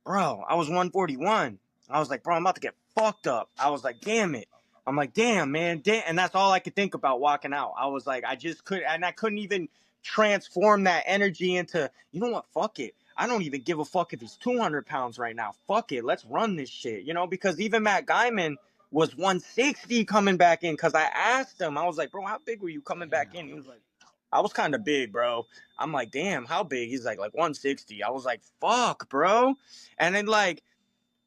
Speaker 3: bro, I was 141. I was like, bro, I'm about to get fucked up. I was like, damn it. I'm like, damn, man. Damn. And that's all I could think about walking out. I was like, I just couldn't, and I couldn't even transform that energy into, you know what? Fuck it. I don't even give a fuck if he's 200 pounds right now. Fuck it. Let's run this shit, because even Matt Guyman was 160 coming back in because I asked him, I was like, bro, how big were you coming back in? He was like, I was kind of big, bro. I'm like, damn, how big? He's like 160. I was like, fuck, bro. And then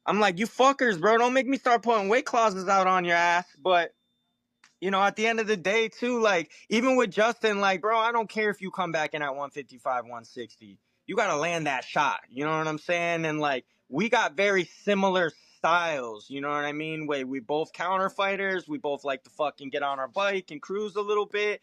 Speaker 3: I'm like, you fuckers, bro, don't make me start putting weight clauses out on your ass. But at the end of the day, too, even with Justin, bro, I don't care if you come back in at 155, 160. You gotta land that shot. You know what I'm saying? And we got very similar styles. You know what I mean? We both counter fighters. We both like to fucking get on our bike and cruise a little bit.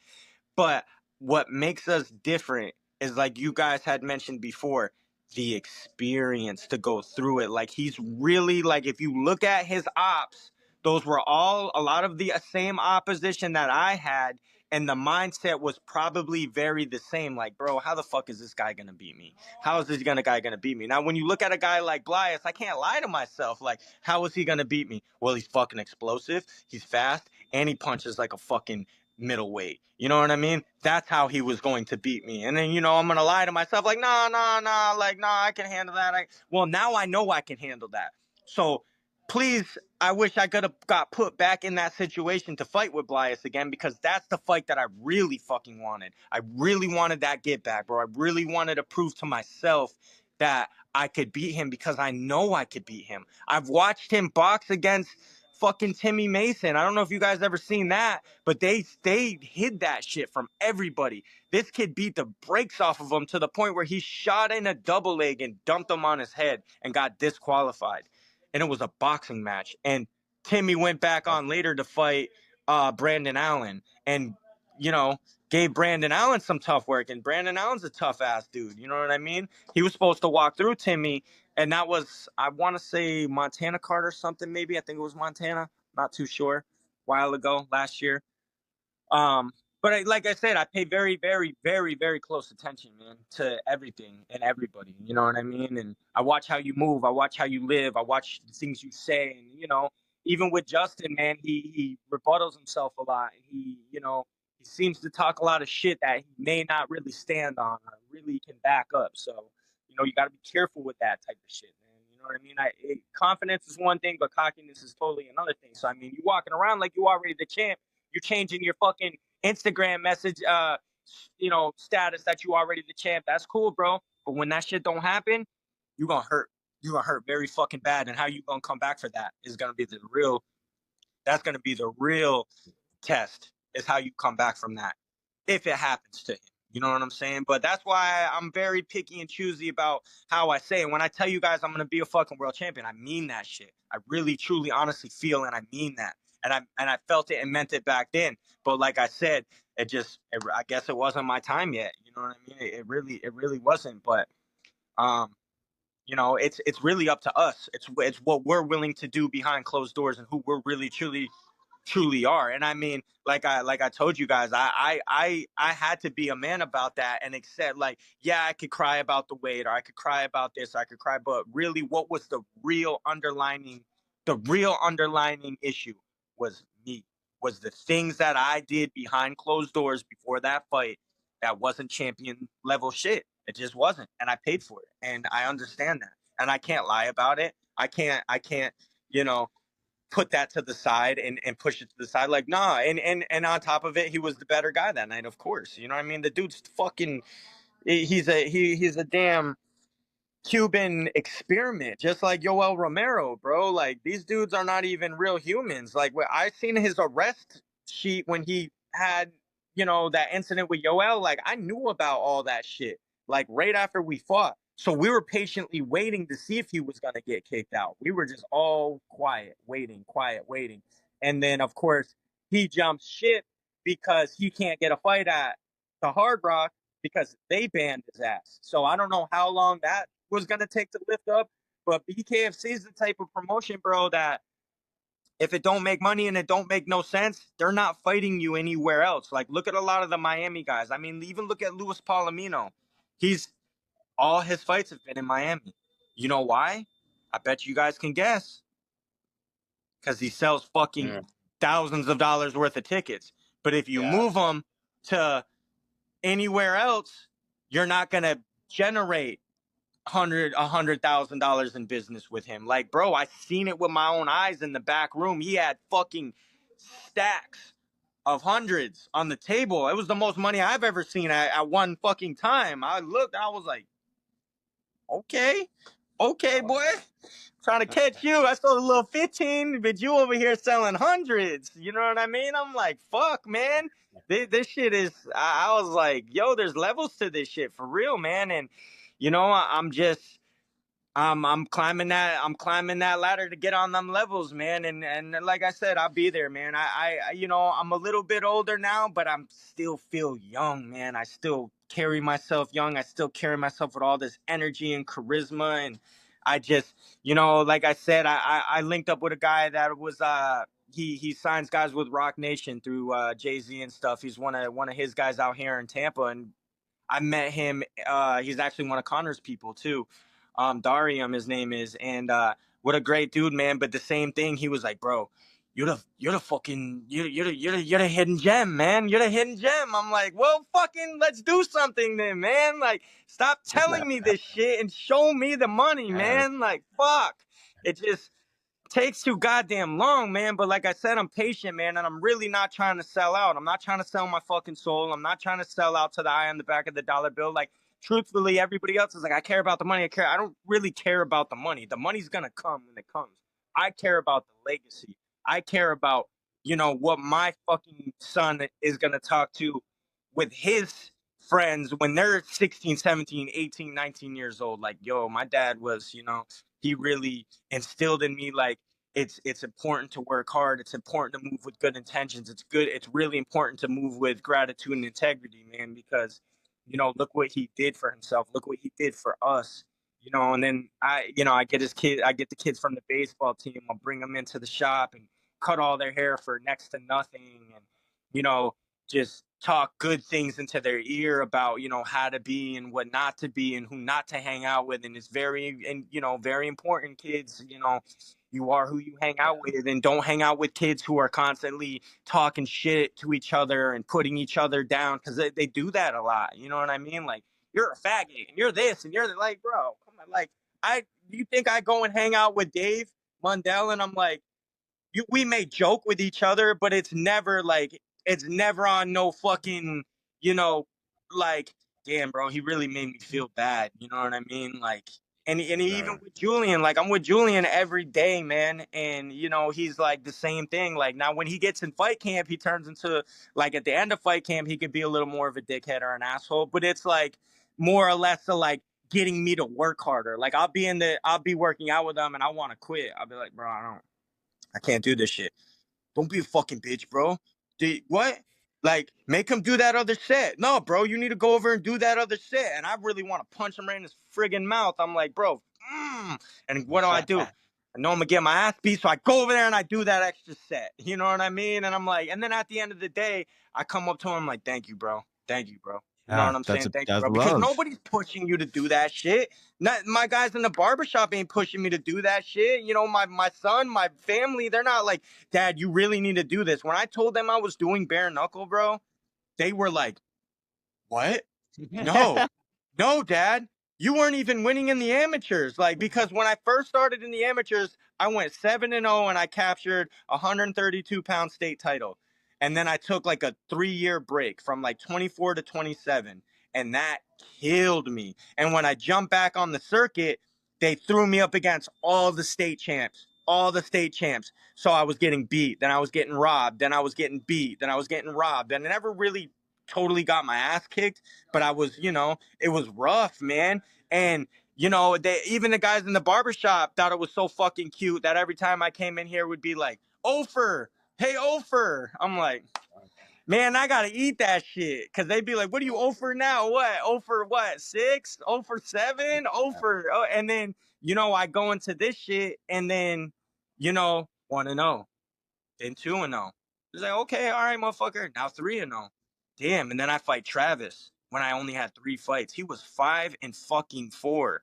Speaker 3: But what makes us different is like you guys had mentioned before, the experience to go through it. Like he's really if you look at his ops, those were all a lot of the same opposition that I had. And the mindset was probably very the same. Like, bro, how the fuck is this guy going to beat me? How is this guy going to beat me? Now, when you look at a guy like Blias, I can't lie to myself. Like, how is he going to beat me? Well, he's fucking explosive. He's fast. And he punches like a fucking middleweight. You know what I mean? That's how he was going to beat me. And then, I'm going to lie to myself like, nah, I can handle that. Well, now I know I can handle that. So please, I wish I could have got put back in that situation to fight with Blias again, because that's the fight that I really fucking wanted. I really wanted that get back, bro. I really wanted to prove to myself that I could beat him because I know I could beat him. I've watched him box against fucking Timmy Mason. I don't know if you guys ever seen that, but they hid that shit from everybody. This kid beat the brakes off of him to the point where he shot in a double leg and dumped him on his head and got disqualified. And it was a boxing match. And Timmy went back on later to fight Brandon Allen and, gave Brandon Allen some tough work. And Brandon Allen's a tough ass dude. You know what I mean? He was supposed to walk through Timmy. And that was, I want to say Montana card or something, maybe. I think it was Montana. Not too sure. A while ago, last year. But like I said, I pay very, very, very, very close attention, man, to everything and everybody. You know what I mean? And I watch how you move. I watch how you live. I watch the things you say. And, even with Justin, man, he rebuttals himself a lot. He seems to talk a lot of shit that he may not really stand on or really can back up. So, you got to be careful with that type of shit, man. You know what I mean? Confidence is one thing, but cockiness is totally another thing. So, I mean, you walking around like you already the champ. You're changing your fucking Instagram message, status that you already the champ. That's cool, bro. But when that shit don't happen, you gonna hurt. You gonna hurt very fucking bad. And how you gonna come back for that is gonna be the real. That's gonna be the real test. Is how you come back from that if it happens to him. You know what I'm saying? But that's why I'm very picky and choosy about how I say it. When I tell you guys I'm gonna be a fucking world champion, I mean that shit. I really, truly, honestly feel and I mean that. And I felt it and meant it back then. But like I said, I guess it wasn't my time yet. You know what I mean? It really wasn't. But it's really up to us. It's what we're willing to do behind closed doors and who we're really truly truly are. And I mean, like I told you guys, I had to be a man about that and accept, like, yeah, I could cry about the weight, or I could cry about this, I could cry, but really, what was the real underlining issue was me, was the things that I did behind closed doors before that fight that wasn't champion level shit. It just wasn't, and I paid for it, and I understand that, and I can't lie about it. I can't, you know, put that to the side and push it to the side. Like, nah. And on top of it, he was the better guy that night, of course. You know what I mean? The dude's fucking. He's a damn Cuban experiment, just like Yoel Romero, bro. Like, these dudes are not even real humans. Like, I seen his arrest sheet when he had, that incident with Yoel. Like, I knew about all that shit, like, right after we fought. So we were patiently waiting to see if he was gonna get kicked out. We were just all quiet, waiting. And then, of course, he jumps ship because he can't get a fight at the Hard Rock because they banned his ass. So I don't know how long that was going to take to lift up. But BKFC is the type of promotion, bro, that if it don't make money and it don't make no sense, they're not fighting you anywhere else. Like, look at a lot of the Miami guys. I mean, even look at Luis Palomino. All his fights have been in Miami. You know why? I bet you guys can guess. Because he sells fucking thousands of dollars worth of tickets. But if you move them to anywhere else, you're not going to generate $100,000 in business with him. Like, bro, I seen it with my own eyes in the back room. He had fucking stacks of hundreds on the table. It was the most money I've ever seen at one fucking time. I looked, I was like, okay, boy. Trying to catch you. I sold a little 15, but you over here selling hundreds. You know what I mean? I'm like, fuck, man. This shit is, I was like, yo, there's levels to this shit for real, man. And, I'm just, I'm climbing that ladder to get on them levels, man. And like I said, I'll be there, man. I'm a little bit older now, but I'm still feel young, man. I still carry myself young. I still carry myself with all this energy and charisma. And I just, like I said, I linked up with a guy that was, he signs guys with Rock Nation through Jay-Z and stuff. He's one of his guys out here in Tampa, and I met him. He's actually one of Connor's people too. Darium, his name is, and what a great dude, man. But the same thing, he was like, bro, you're the fucking you're the hidden gem, man. You're the hidden gem. I'm like, well, fucking, let's do something then, man. Like, stop telling me this shit and show me the money, man. Like, fuck. It just takes too goddamn long, man. But like I said, I'm patient, man, and I'm really not trying to sell out. I'm not trying to sell my fucking soul. I'm not trying to sell out to the eye on the back of the dollar bill. Like, truthfully, everybody else is like, I care about the money. I don't really care about the money. The money's gonna come when it comes. I care about the legacy. I care about, what my fucking son is gonna talk to with his friends when they're 16, 17, 18, 19 years old. Like, yo, my dad was, he really instilled in me, like, it's important to work hard. It's important to move with good intentions. It's really important to move with gratitude and integrity, man, because, look what he did for himself. Look what he did for us. And then I get the kids from the baseball team. I'll bring them into the shop and cut all their hair for next to nothing, and, just talk good things into their ear about, how to be and what not to be and who not to hang out with. And it's very important, kids. You are who you hang out with, and don't hang out with kids who are constantly talking shit to each other and putting each other down, because they do that a lot. You know what I mean? Like, you're a faggot and you're this and you're like, bro, come on. Like, you think I go and hang out with Dave Mundell and I'm like, we may joke with each other, but it's never on no fucking, like, damn, bro, he really made me feel bad. You know what I mean? Like, and even with Julian, like, I'm with Julian every day, man. And, he's like the same thing. Like, now when he gets in fight camp, he turns into, like, at the end of fight camp, he could be a little more of a dickhead or an asshole, but it's like more or less to, like, getting me to work harder. Like, I'll be working out with him and I want to quit. I'll be like, bro, I can't do this shit. Don't be a fucking bitch, bro. What? Like, make him do that other set. No, bro, you need to go over and do that other set. And I really want to punch him right in his friggin' mouth. I'm like, bro, and what do? I know I'm gonna get my ass beat, so I go over there and I do that extra set. You know what I mean? And I'm like, and then at the end of the day, I come up to him, I'm like, thank you, bro. Thank you, bro. You know
Speaker 1: Yeah,
Speaker 3: what I'm saying? Thank you,
Speaker 1: that's
Speaker 3: bro. Because
Speaker 1: love.
Speaker 3: nobody's pushing you to do that shit. Not my guys in the barbershop ain't pushing me to do that shit. You know, my son, my family, they're not like, Dad, you really need to do this. When I told them I was doing bare knuckle, bro, they were like, what? No, no, Dad. You weren't even winning in the amateurs. Like, because when I first started in the amateurs, I went 7-0 and I captured a 132-pound state title. And then I took like a 3-year break from like 24 to 27. And that killed me. And when I jumped back on the circuit, they threw me up against all the state champs. All the state champs. So I was getting beat. Then I was getting robbed. Then I was getting beat. Then I was getting robbed. And I never really totally got my ass kicked, but I was, it was rough, man. And even the guys in the barbershop thought it was so fucking cute that every time I came in here would be like, Ofer, hey Ofer. I'm like, man, I gotta eat that shit. Cause they'd be like, what are you Ofer now? What? Ofer what? 6? Ofer 7? Ofer and then, I go into this shit and then, 1-0. Then 2-0. It's like, okay, all right, motherfucker. Now 3-0. Damn. And then I fight Travis when I only had 3 fights. He was 5-4.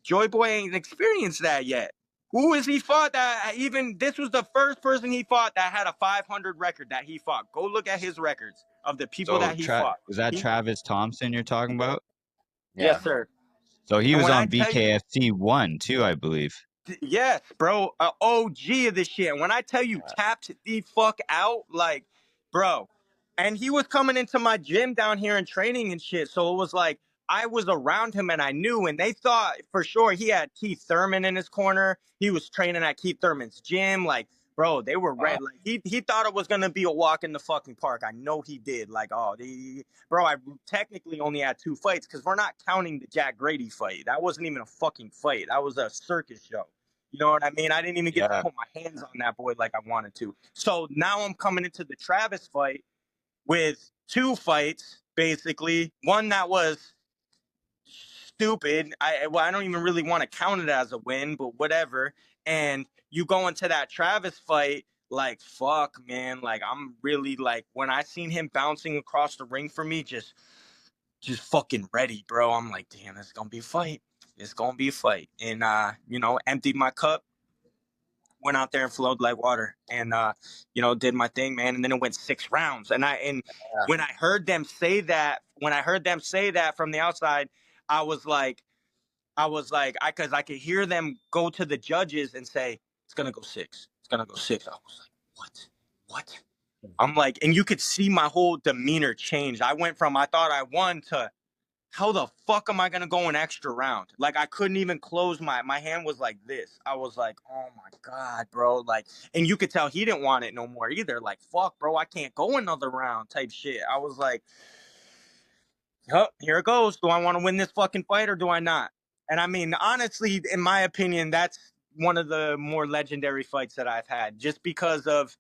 Speaker 3: Joy Boy ain't experienced that yet. Who has he fought that even this was the first person he fought that had a 500 record that he fought. Go look at his records of the people
Speaker 1: So
Speaker 3: that he fought.
Speaker 1: was that Travis Thompson you're talking about?
Speaker 3: Yes, sir.
Speaker 1: So he
Speaker 3: And
Speaker 1: was
Speaker 3: when I
Speaker 1: on
Speaker 3: tell you,
Speaker 1: BKFC 1 too, I believe.
Speaker 3: yes, bro, OG of this shit. And when I tell you tapped the fuck out, like, bro, and he was coming into my gym down here and training and shit. So it was like I was around him and I knew, and they thought for sure he had Keith Thurman in his corner. He was training at Keith Thurman's gym. Like, bro, they were red. Like he thought it was gonna be a walk in the fucking park. I know he did. Like, bro, I technically only had 2 fights because we're not counting the Jack Grady fight. That wasn't even a fucking fight. That was a circus show. You know what I mean? I didn't even get to put my hands on that boy like I wanted to. So now I'm coming into the Travis fight with 2 fights, basically. One that was stupid. I don't even really want to count it as a win, but whatever. And you go into that Travis fight, like, fuck, man. Like, I'm really, like, when I seen him bouncing across the ring for me, just fucking ready, bro. I'm like, damn, it's gonna be a fight. It's gonna be a fight. And, emptied my cup, went out there and flowed like water and did my thing, man. And then it went 6 rounds. And when I heard them say that, from the outside, I was like, because I could hear them go to the judges and say, it's gonna go 6. It's gonna go 6. I was like, what? What? I'm like, and you could see my whole demeanor change. I went from I thought I won to how the fuck am I gonna go an extra round? Like I couldn't even close my hand was like this. I was like, oh my God, bro. Like, and you could tell he didn't want it no more either. Like, fuck, bro, I can't go another round type shit. I was like, oh, here it goes. Do I want to win this fucking fight or do I not? And I mean, honestly, in my opinion, that's one of the more legendary fights that I've had, just because of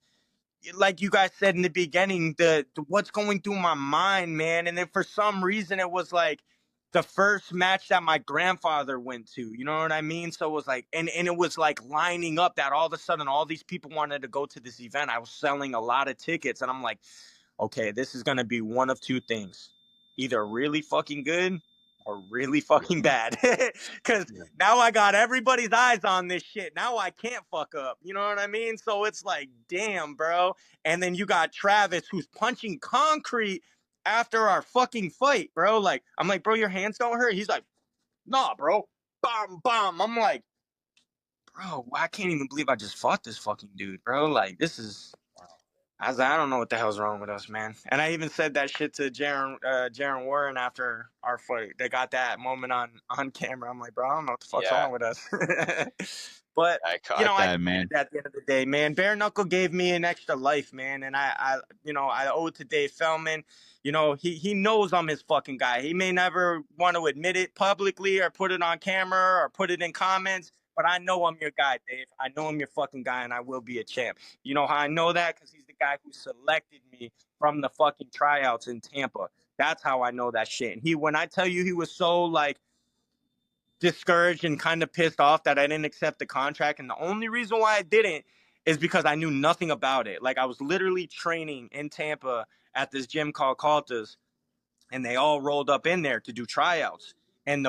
Speaker 3: like you guys said in the beginning, the what's going through my mind, man. And then for some reason, it was like the first match that my grandfather went to. You know what I mean? So it was like, and it was like lining up that all of a sudden all these people wanted to go to this event. I was selling a lot of tickets, and I'm like, okay, this is gonna be one of 2 things, either really fucking good or really fucking bad. Because now I got everybody's eyes on this shit. Now I can't fuck up. You know what I mean? So it's like, damn, bro. And then you got Travis who's punching concrete after our fucking fight, bro. Like, I'm like, bro, your hands don't hurt? He's like, nah, bro. Bomb, bomb. I'm like, bro, I can't even believe I just fought this fucking dude, bro. Like, this is I was like, I don't know what the hell's wrong with us, man. And I even said that shit to Jaron Warren after our fight. They got that moment on camera. I'm like, bro, I don't know what the fuck's wrong with us. But
Speaker 1: I caught
Speaker 3: I
Speaker 1: that, man.
Speaker 3: at the end of the day, man, bare knuckle gave me an extra life, man. And I owe it to Dave Feldman. He knows I'm his fucking guy. He may never want to admit it publicly or put it on camera or put it in comments, but I know I'm your guy, Dave. I know I'm your fucking guy, and I will be a champ. You know how I know that? Because he's the guy who selected me from the fucking tryouts in Tampa. That's how I know that shit. And when I tell you he was so, like, discouraged and kind of pissed off that I didn't accept the contract. And the only reason why I didn't is because I knew nothing about it. Like I was literally training in Tampa at this gym called Caltas, and they all rolled up in there to do tryouts. And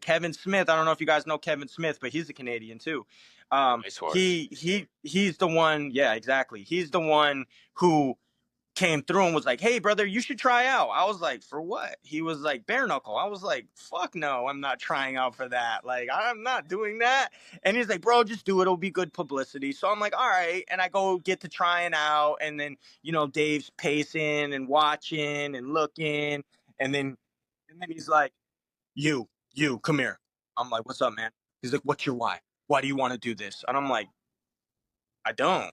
Speaker 3: Kevin Smith, I don't know if you guys know Kevin Smith, but he's a Canadian too.
Speaker 1: Nice horse.
Speaker 3: He's the one, yeah, exactly. He's the one who came through and was like, "Hey, brother, you should try out." I was like, "For what?" He was like, "Bare knuckle." I was like, "Fuck no, I'm not trying out for that. Like, I'm not doing that." And he's like, "Bro, just do it. It'll be good publicity." So I'm like, "All right." And I go get to trying out, and then Dave's pacing and watching and looking, and then he's like, "You, come here." I'm like, "What's up, man?" He's like, "What's your why? Why do you want to do this?" And I'm like, "I don't.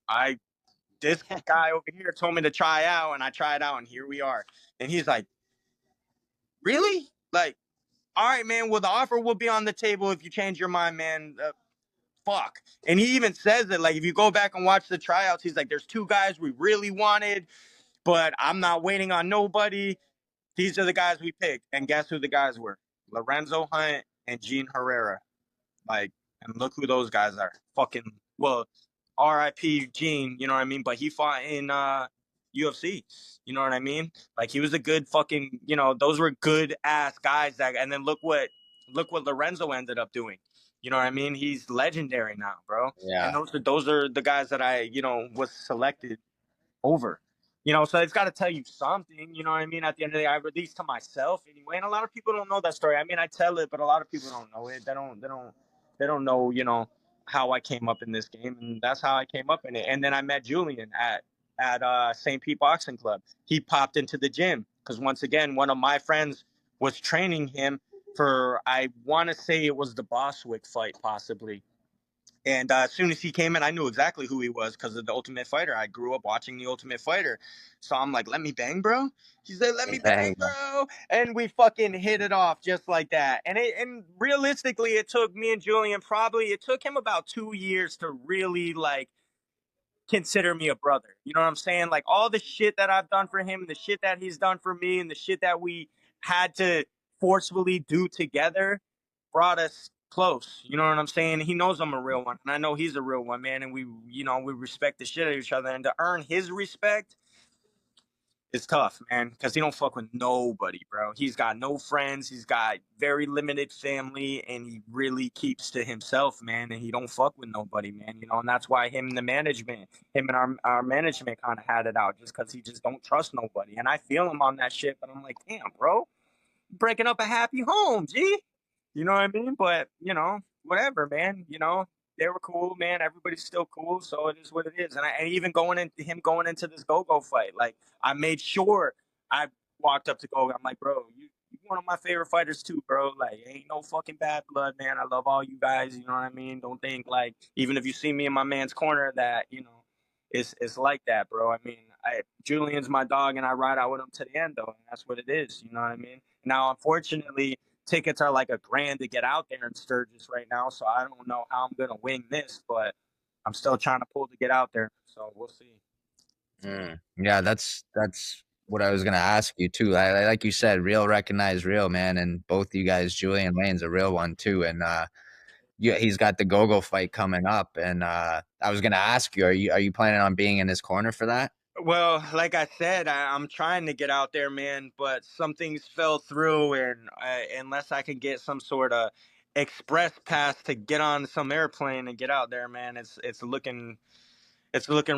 Speaker 3: This guy over here told me to try out, and I tried out, and here we are." And he's like, "Really? Like, all right, man. Well, the offer will be on the table if you change your mind, man. Fuck." And he even says that, like, if you go back and watch the tryouts, he's like, "There's two guys we really wanted, but I'm not waiting on nobody. These are the guys we picked." And guess who the guys were? Lorenzo Hunt and Gene Herrera. Like, and look who those guys are. Fucking, well, R.I.P. Gene, you know what I mean? But he fought in UFC. You know what I mean? Like he was a good fucking, those were good ass guys and then look what Lorenzo ended up doing. You know what I mean? He's legendary now, bro. And
Speaker 2: Yeah.
Speaker 3: those are the guys that I, was selected over. So it's got to tell you something, you know what I mean? At the end of the day, I released to myself anyway. And a lot of people don't know that story. I mean, I tell it, but a lot of people don't know it. They don't know, how I came up in this game. And that's how I came up in it. And then I met Julian at St. Pete Boxing Club. He popped into the gym because once again, one of my friends was training him for, I want to say it was the Boswick fight, possibly. And as soon as he came in, I knew exactly who he was because of the Ultimate Fighter. I grew up watching the Ultimate Fighter. So I'm like, "Let me bang, bro." He said, "Let me bang,
Speaker 2: Bang.
Speaker 3: bro." And we fucking hit it off just like that. And realistically, it took me and Julian it took him about 2 years to really like consider me a brother. You know what I'm saying? Like all the shit that I've done for him, the shit that he's done for me, and the shit that we had to forcefully do together brought us close. You know what I'm saying? He knows I'm a real one, and I know he's a real one, man. And we respect the shit out of each other. And to earn his respect, it's tough, man, because he don't fuck with nobody, bro. He's got no friends. He's got very limited family, and he really keeps to himself, man. And he don't fuck with nobody, man. And that's why him and our management kind of had it out, just because he just don't trust nobody. And I feel him on that shit, but I'm like, damn, bro, breaking up a happy home, G. You know what I mean? But, whatever, man. They were cool, man. Everybody's still cool, so it is what it is. And even going into this go-go fight, like I made sure I walked up to Go. I'm like, "Bro, you one of my favorite fighters too, bro. Like, ain't no fucking bad blood, man. I love all you guys. You know what I mean? Don't think like even if you see me in my man's corner that it's like that, bro. I mean, Julian's my dog, and I ride out with him to the end, though, and that's what it is. You know what I mean? Now, unfortunately, tickets are like $1,000 to get out there in Sturgis right now, so I don't know how I'm gonna wing this, but I'm still trying to pull to get out there. So we'll see.
Speaker 2: Yeah, that's what I was gonna ask you too. Like you said, real recognize real, man, and both you guys, Julian Lane's a real one too, and yeah, he's got the go-go fight coming up, and I was gonna ask you, are you planning on being in his corner for that?
Speaker 3: Well, like I said, I'm trying to get out there, man, but some things fell through, and unless I can get some sort of express pass to get on some airplane and get out there, man, it's looking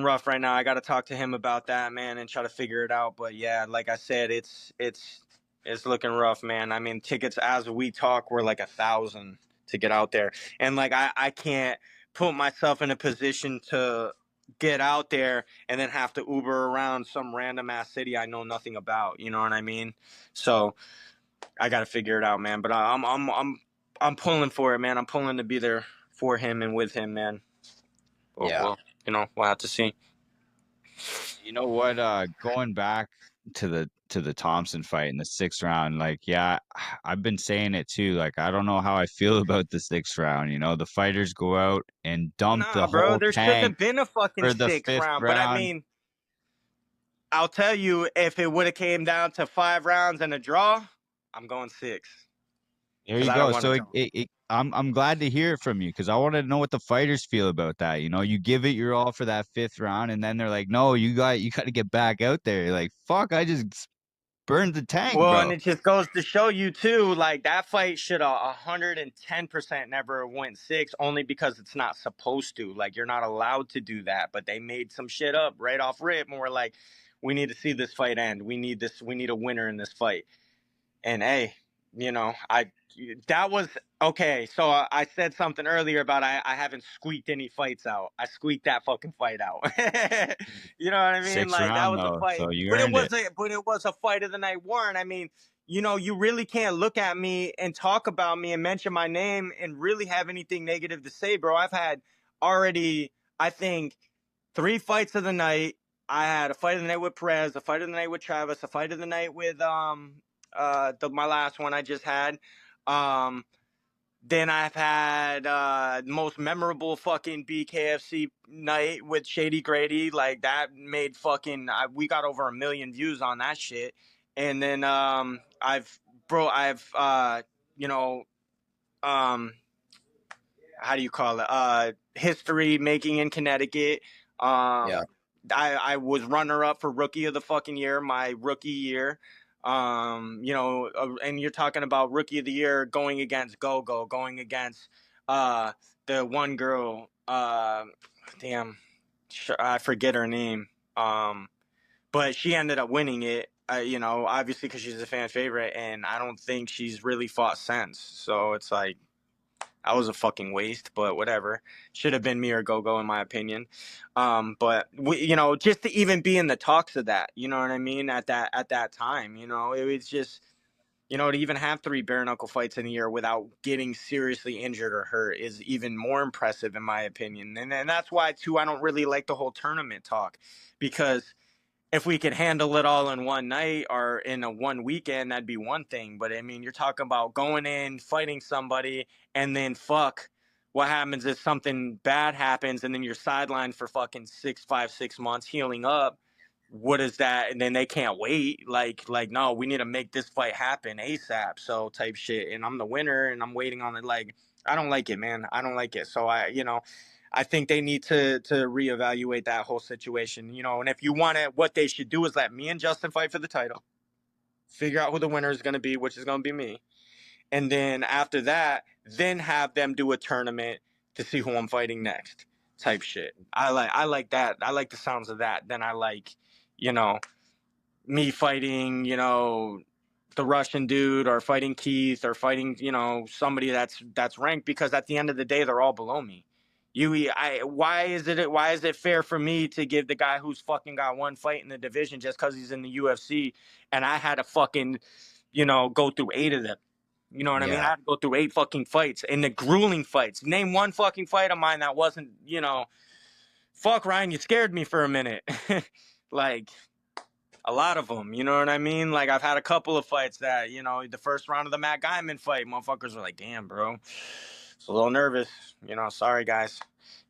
Speaker 3: rough right now. I got to talk to him about that, man, and try to figure it out. But yeah, like I said, it's looking rough, man. I mean, tickets as we talk were like 1,000 to get out there, and like I can't put myself in a position to get out there and then have to Uber around some random ass city I know nothing about. You know what I mean? So I got to figure it out, man. But I'm pulling for it, man. I'm pulling to be there for him and with him, man. Well,
Speaker 2: Yeah,
Speaker 3: we'll have to see.
Speaker 1: You know what? Going back to the Thompson fight in the 6th round, like, yeah, I've been saying it too. Like, I don't know how I feel about the 6th round. The fighters go out and dump
Speaker 3: Nah,
Speaker 1: the
Speaker 3: bro,
Speaker 1: whole
Speaker 3: there shouldn't
Speaker 1: tank
Speaker 3: have been a fucking
Speaker 1: for the
Speaker 3: sixth
Speaker 1: fifth
Speaker 3: round. But I
Speaker 1: round.
Speaker 3: mean, I'll tell you, if it would have came down to 5 rounds and a draw, I'm going 6.
Speaker 1: There
Speaker 3: because
Speaker 1: you
Speaker 3: I don't
Speaker 1: go.
Speaker 3: want to
Speaker 1: So
Speaker 3: jump.
Speaker 1: I'm glad to hear it from you because I want to know what the fighters feel about that. You know, you give it your all for that 5th round, and then they're like, "No, you got to get back out there." You're like, "Fuck, I just burned the tank,
Speaker 3: Well, and
Speaker 1: bro."
Speaker 3: it just goes to show you too, like that fight should 110% never went 6, only because it's not supposed to. Like you're not allowed to do that, but they made some shit up right off rip, and we're like, we need to see this fight end. We need this. We need a winner in this fight. And hey, you know, that was okay. So I said something earlier about I haven't squeaked any fights out. I squeaked that fucking fight out. You know what I mean?
Speaker 1: 6th
Speaker 3: Like that
Speaker 1: round
Speaker 3: was a
Speaker 1: though,
Speaker 3: fight,
Speaker 1: so you
Speaker 3: but it
Speaker 1: earned
Speaker 3: was
Speaker 1: it.
Speaker 3: a fight of the night warrant. I mean, you know, you really can't look at me and talk about me and mention my name and really have anything negative to say, bro. I've had already, I think, 3 fights of the night. I had a fight of the night with Perez, a fight of the night with Travis, a fight of the night with my last one I just had. Then I've had most memorable fucking BKFC night with Shady Grady. Like that made we got over 1 million views on that shit. And then I've you know um how do you call it? History making in Connecticut.
Speaker 2: Yeah.
Speaker 3: I was runner up for rookie of the fucking year, my rookie year. And you're talking about rookie of the year going against Go-Go, going against uh the one girl, damn, I forget her name. But she ended up winning it. Obviously because she's a fan favorite, and I don't think she's really fought since. So it's like I was a fucking waste, but whatever. Should have been me or Go-Go in my opinion. But just to even be in the talks of that, you know what I mean? At that time, it was just, to even have 3 bare knuckle fights in a year without getting seriously injured or hurt is even more impressive in my opinion. And that's why too I don't really like the whole tournament talk, because if we could handle it all in one night or in a one weekend, that'd be one thing. But I mean, you're talking about going in, fighting somebody, and then what happens if something bad happens and then you're sidelined for fucking 6 months healing up? What is that? And then they can't wait. Like, no, we need to make this fight happen ASAP. So type shit. And I'm the winner and I'm waiting on it. Like, I don't like it, man. I don't like it. So I think they need to reevaluate that whole situation, and if you want it, what they should do is let me and Justin fight for the title, figure out who the winner is going to be, which is going to be me. And then after that, then have them do a tournament to see who I'm fighting next type shit. I like that. I like the sounds of that. Then I like, you know, me fighting, the Russian dude, or fighting Keith, or fighting, somebody that's ranked, because at the end of the day, they're all below me. Why is it fair for me to give the guy who's fucking got one fight in the division just because he's in the UFC, and I had to fucking, go through 8 of them? You know what I mean? I
Speaker 2: Yeah.
Speaker 3: had to go through 8 fucking fights, and the grueling fights. Name one fucking fight of mine that wasn't, fuck Ryan, you scared me for a minute. Like, a lot of them, you know what I mean? Like, I've had a couple of fights that, the first round of the Matt Guyman fight, motherfuckers were like, damn, bro, it's a little nervous, sorry, guys,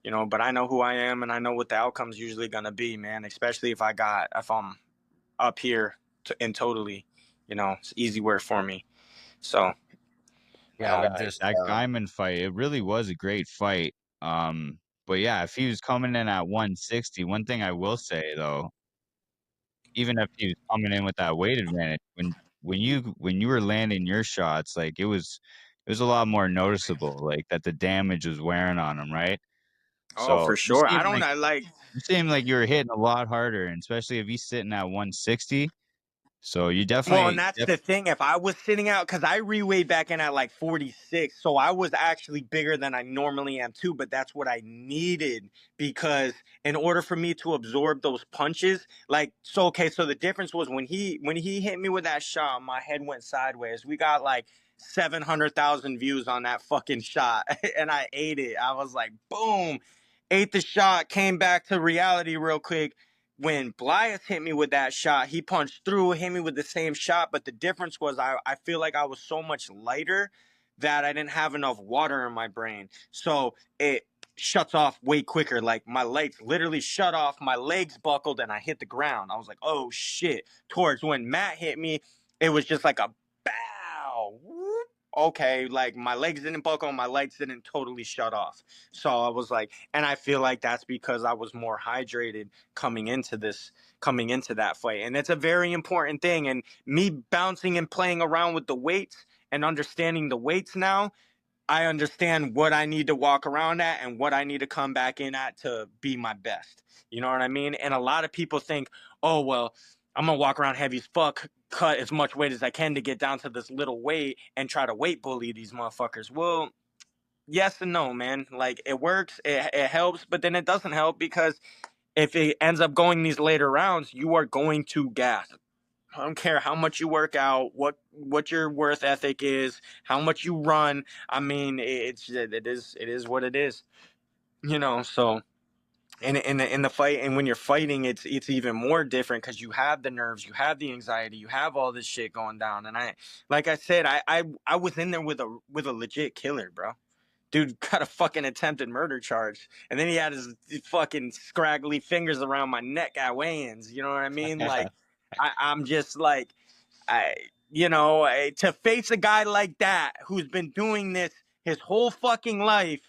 Speaker 3: but I know who I am, and I know what the outcome's usually going to be, man, especially if I'm up here and totally, it's easy work for me. So,
Speaker 2: Yeah. I'm
Speaker 1: That
Speaker 2: just
Speaker 1: that Guyman fight, it really was a great fight. Um, but yeah, if he was coming in at 160, one thing I will say though, even if he was coming in with that weight advantage, when you were landing your shots, like it was a lot more noticeable, like that the damage was wearing on him, right?
Speaker 3: oh,
Speaker 1: So
Speaker 3: for sure.
Speaker 1: you seem like you were hitting a lot harder, and especially if he's sitting at 160. So you
Speaker 3: Well, and
Speaker 1: definitely,
Speaker 3: that's the thing. If I was sitting out, because I reweighed back in at like 46, so I was actually bigger than I normally am too. But that's what I needed, because in order for me to absorb those punches, okay, so the difference was when he hit me with that shot, my head went sideways. We got like 700,000 views on that fucking shot, and I ate it. I was like, boom, ate the shot, came back to reality real quick. When Blythe hit me with that shot, he punched through, hit me with the same shot, but the difference was I feel like I was so much lighter that I didn't have enough water in my brain. So it shuts off way quicker. Like, my legs literally shut off, my legs buckled, and I hit the ground. I was like, oh shit. Towards when Matt hit me, it was just like a bow. Whoop. okay, like my legs didn't buckle, my legs didn't totally shut off. So I was like, and I feel like that's because I was more hydrated coming into that fight. And it's a very important thing. And me bouncing and playing around with the weights and understanding the weights now, I understand what I need to walk around at and what I need to come back in at to be my best. You know what I mean? And a lot of people think, oh, well, I'm going to walk around heavy as fuck, cut as much weight as I can to get down to this little weight and try to weight bully these motherfuckers. Well, yes and no, man. Like, it works, it helps, but then it doesn't help because if it ends up going these later rounds, you are going to gas. I don't care how much you work out, what your worth ethic is, how much you run. I mean, it is what it is, you know. So in the fight, and when you're fighting, it's even more different because you have the nerves, you have the anxiety, you have all this shit going down. And like I said, I was in there with a legit killer, bro. Dude got a fucking attempted murder charge, and then he had his fucking scraggly fingers around my neck at weigh-ins. You know what I mean? Like, I'm just like, to face a guy like that who's been doing this his whole fucking life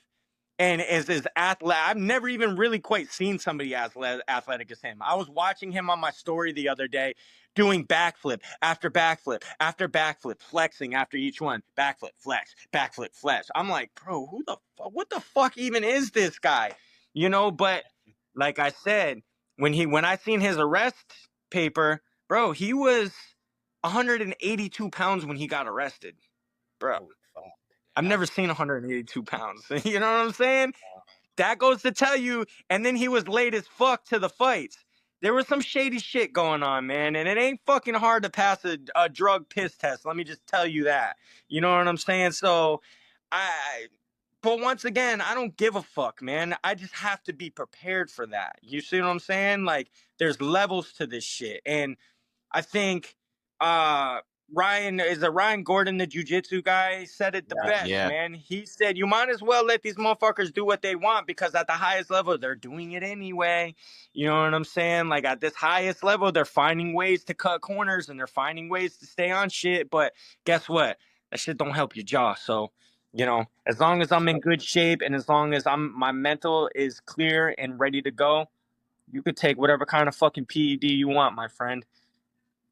Speaker 3: and is athletic. I've never even really quite seen somebody as athletic as him. I was watching him on my story the other day doing backflip after backflip after backflip, flexing after each one. Backflip, flex, backflip, flex. I'm like, bro, what the fuck even is this guy? But like I said, when I seen his arrest paper, bro, he was 182 pounds when he got arrested, bro.
Speaker 2: Oh, fuck.
Speaker 3: I've
Speaker 2: Yeah.
Speaker 3: never seen 182 pounds. You know what I'm saying? That goes to tell you. And then he was late as fuck to the fights. There was some shady shit going on, man. And it ain't fucking hard to pass a drug piss test. Let me just tell you that. You know what I'm saying? So, but once again, I don't give a fuck, man. I just have to be prepared for that. You see what I'm saying? Like, there's levels to this shit. And I think Ryan Gordon, the jiu-jitsu guy, said it the best,
Speaker 1: Yeah.
Speaker 3: man. He said, you might as well let these motherfuckers do what they want because at the highest level, they're doing it anyway. You know what I'm saying? Like, at this highest level, they're finding ways to cut corners and they're finding ways to stay on shit. But guess what? That shit don't help your jaw. So, as long as I'm in good shape and as long as my mental is clear and ready to go, you could take whatever kind of fucking PED you want, my friend.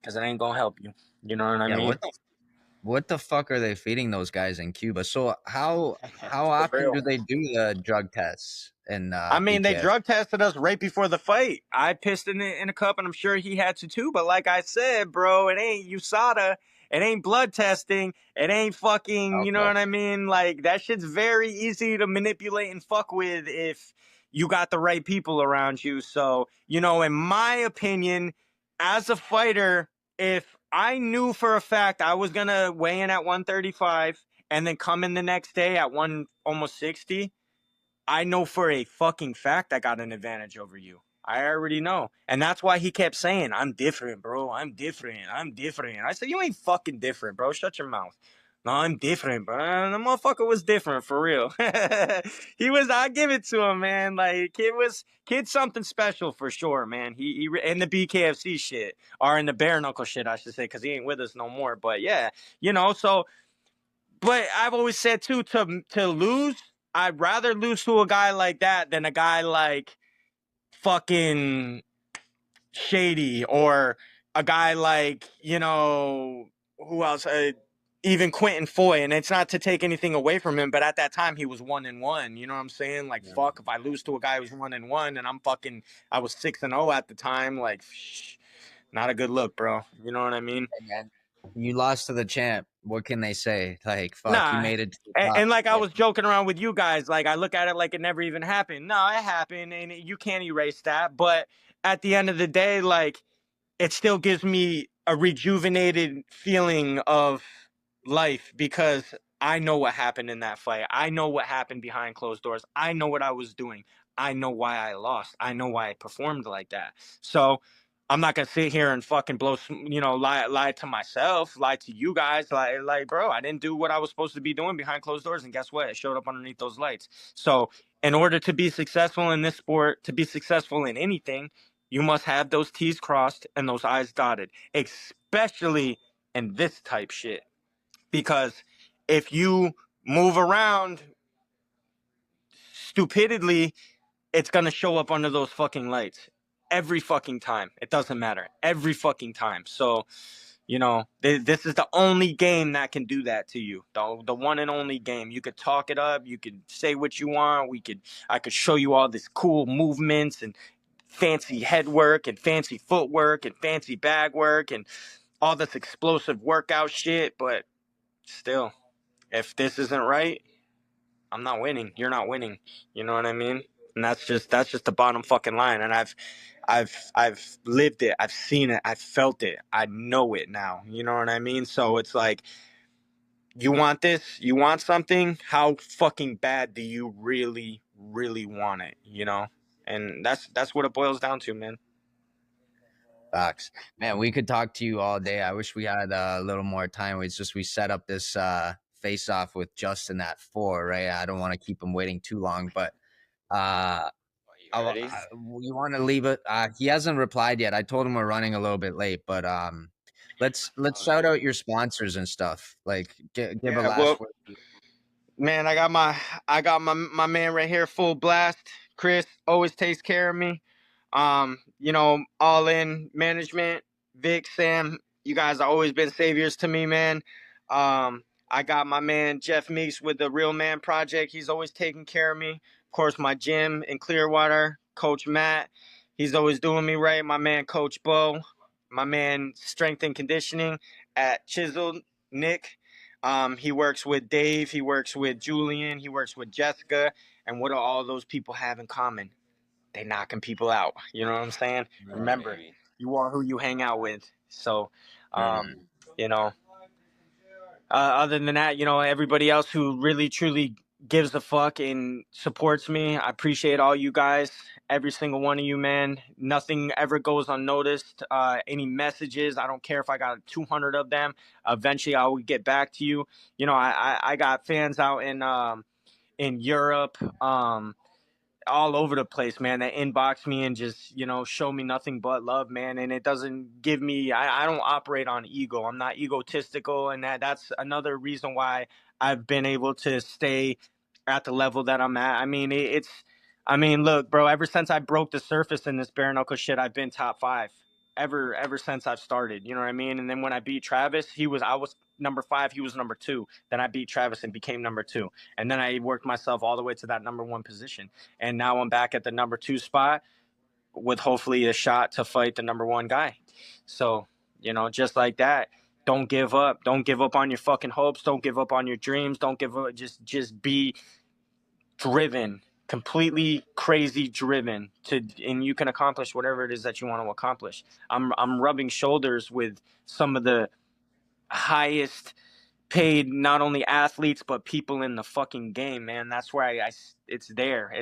Speaker 3: Because it ain't gonna help you. You know what I
Speaker 2: Yeah,
Speaker 3: mean?
Speaker 2: what the fuck are they feeding those guys in Cuba? So how
Speaker 3: For
Speaker 2: often
Speaker 3: real.
Speaker 2: do they do the drug tests in
Speaker 3: I mean, they
Speaker 2: BKF?
Speaker 3: drug tested us right before the fight. I pissed in a cup, and I'm sure he had to too. But like I said, bro, it ain't USADA. It ain't blood testing. It ain't fucking, you know
Speaker 2: Okay.
Speaker 3: what I mean? Like, that shit's very easy to manipulate and fuck with if you got the right people around you. So, in my opinion, as a fighter, if I knew for a fact I was going to weigh in at 135 and then come in the next day at almost 60, I know for a fucking fact I got an advantage over you. I already know. And that's why he kept saying, I'm different, bro. I'm different. I'm different. I said, you ain't fucking different, bro. Shut your mouth. No, I'm different, bro. The motherfucker was different for real. I give it to him, man. Like, kid's something special for sure, man. He in the BKFC shit, or in the bare knuckle shit, I should say, because he ain't with us no more. But yeah, so, but I've always said too, to lose, I'd rather lose to a guy like that than a guy like fucking Shady, or a guy like, who else? Even Quentin Foy. And it's not to take anything away from him, but at that time he was 1-1. You know what I'm saying? Like,
Speaker 2: Yeah.
Speaker 3: fuck, if I lose to a guy who's 1-1 and I was 6-0 at the time, like, not a good look, bro. You know what I mean?
Speaker 2: Man, you lost to the champ. What can they say? Like, fuck, you
Speaker 3: Nah.
Speaker 2: made it to the
Speaker 3: And,
Speaker 2: top.
Speaker 3: and like I was joking around with you guys, like I look at it like it never even happened. No, it happened, and you can't erase that. But at the end of the day, like, it still gives me a rejuvenated feeling of life because I know what happened in that fight. I know what happened behind closed doors. I know what I was doing. I know why I lost. I know why I performed like that. So I'm not gonna sit here and fucking lie to myself, lie to you guys, like, bro, I didn't do what I was supposed to be doing behind closed doors, and guess what? It showed up underneath those lights. So in order to be successful in this sport, to be successful in anything, you must have those T's crossed and those I's dotted, especially in this type shit. Because if you move around stupidly, it's gonna show up under those fucking lights every fucking time. It doesn't matter. Every fucking time. So, this is the only game that can do that to you. The one and only game. You could talk it up. You could say what you want. I could show you all this cool movements and fancy head work and fancy footwork and fancy bag work and all this explosive workout shit. But still, if this isn't right, I'm not winning. You're not winning. You know what I mean? And that's just the bottom fucking line. And I've lived it. I've seen it. I've felt it. I know it now. You know what I mean? So it's like, you want this? You want something? How fucking bad do you really, really want it? And that's what it boils down to, man.
Speaker 2: Facts. Man, we could talk to you all day. I wish we had a little more time. It's just we set up this face off with Justin at 4, right? I don't want to keep him waiting too long, but uh
Speaker 1: Ready?
Speaker 2: you want to leave it? He hasn't replied yet. I told him we're running a little bit late, but let's shout out your sponsors and stuff. Like give a
Speaker 3: Yeah,
Speaker 2: last
Speaker 3: well,
Speaker 2: word.
Speaker 3: man, I got my man right here, full blast. Chris always takes care of me. All in management, Vic, Sam, you guys have always been saviors to me, man. I got my man Jeff Meeks with the Real Man Project. He's always taking care of me. Of course, my gym in Clearwater, Coach Matt. He's always doing me right. My man Coach Bo, my man Strength and Conditioning at Chisel, Nick. He works with Dave. He works with Julian. He works with Jessica. And what do all those people have in common? They knocking people out. You know what I'm saying? Remember, you are who you hang out with. So, you know, other than that, everybody else who really truly gives a fuck and supports me, I appreciate all you guys, every single one of you, man. Nothing ever goes unnoticed. Any messages, I don't care if I got 200 of them. Eventually, I will get back to you. I got fans out in Europe. All over the place, man, that inbox me and just, show me nothing but love, man. And it doesn't give me, I don't operate on ego. I'm not egotistical. And that's another reason why I've been able to stay at the level that I'm at. Look, bro, ever since I broke the surface in this bare knuckle shit, I've been top 5 ever since I've started. You know what I mean? And then when I beat Travis, I was number 5, he was number 2. Then I beat Travis and became number 2. And then I worked myself all the way to that number 1 position. And now I'm back at the number 2 spot with hopefully a shot to fight the number 1 guy. So, just like that, don't give up. Don't give up on your fucking hopes. Don't give up on your dreams. Don't give up. Just be driven, completely crazy driven and you can accomplish whatever it is that you want to accomplish. I'm rubbing shoulders with some of the highest paid, not only athletes but people in the fucking game, man. That's where it's there.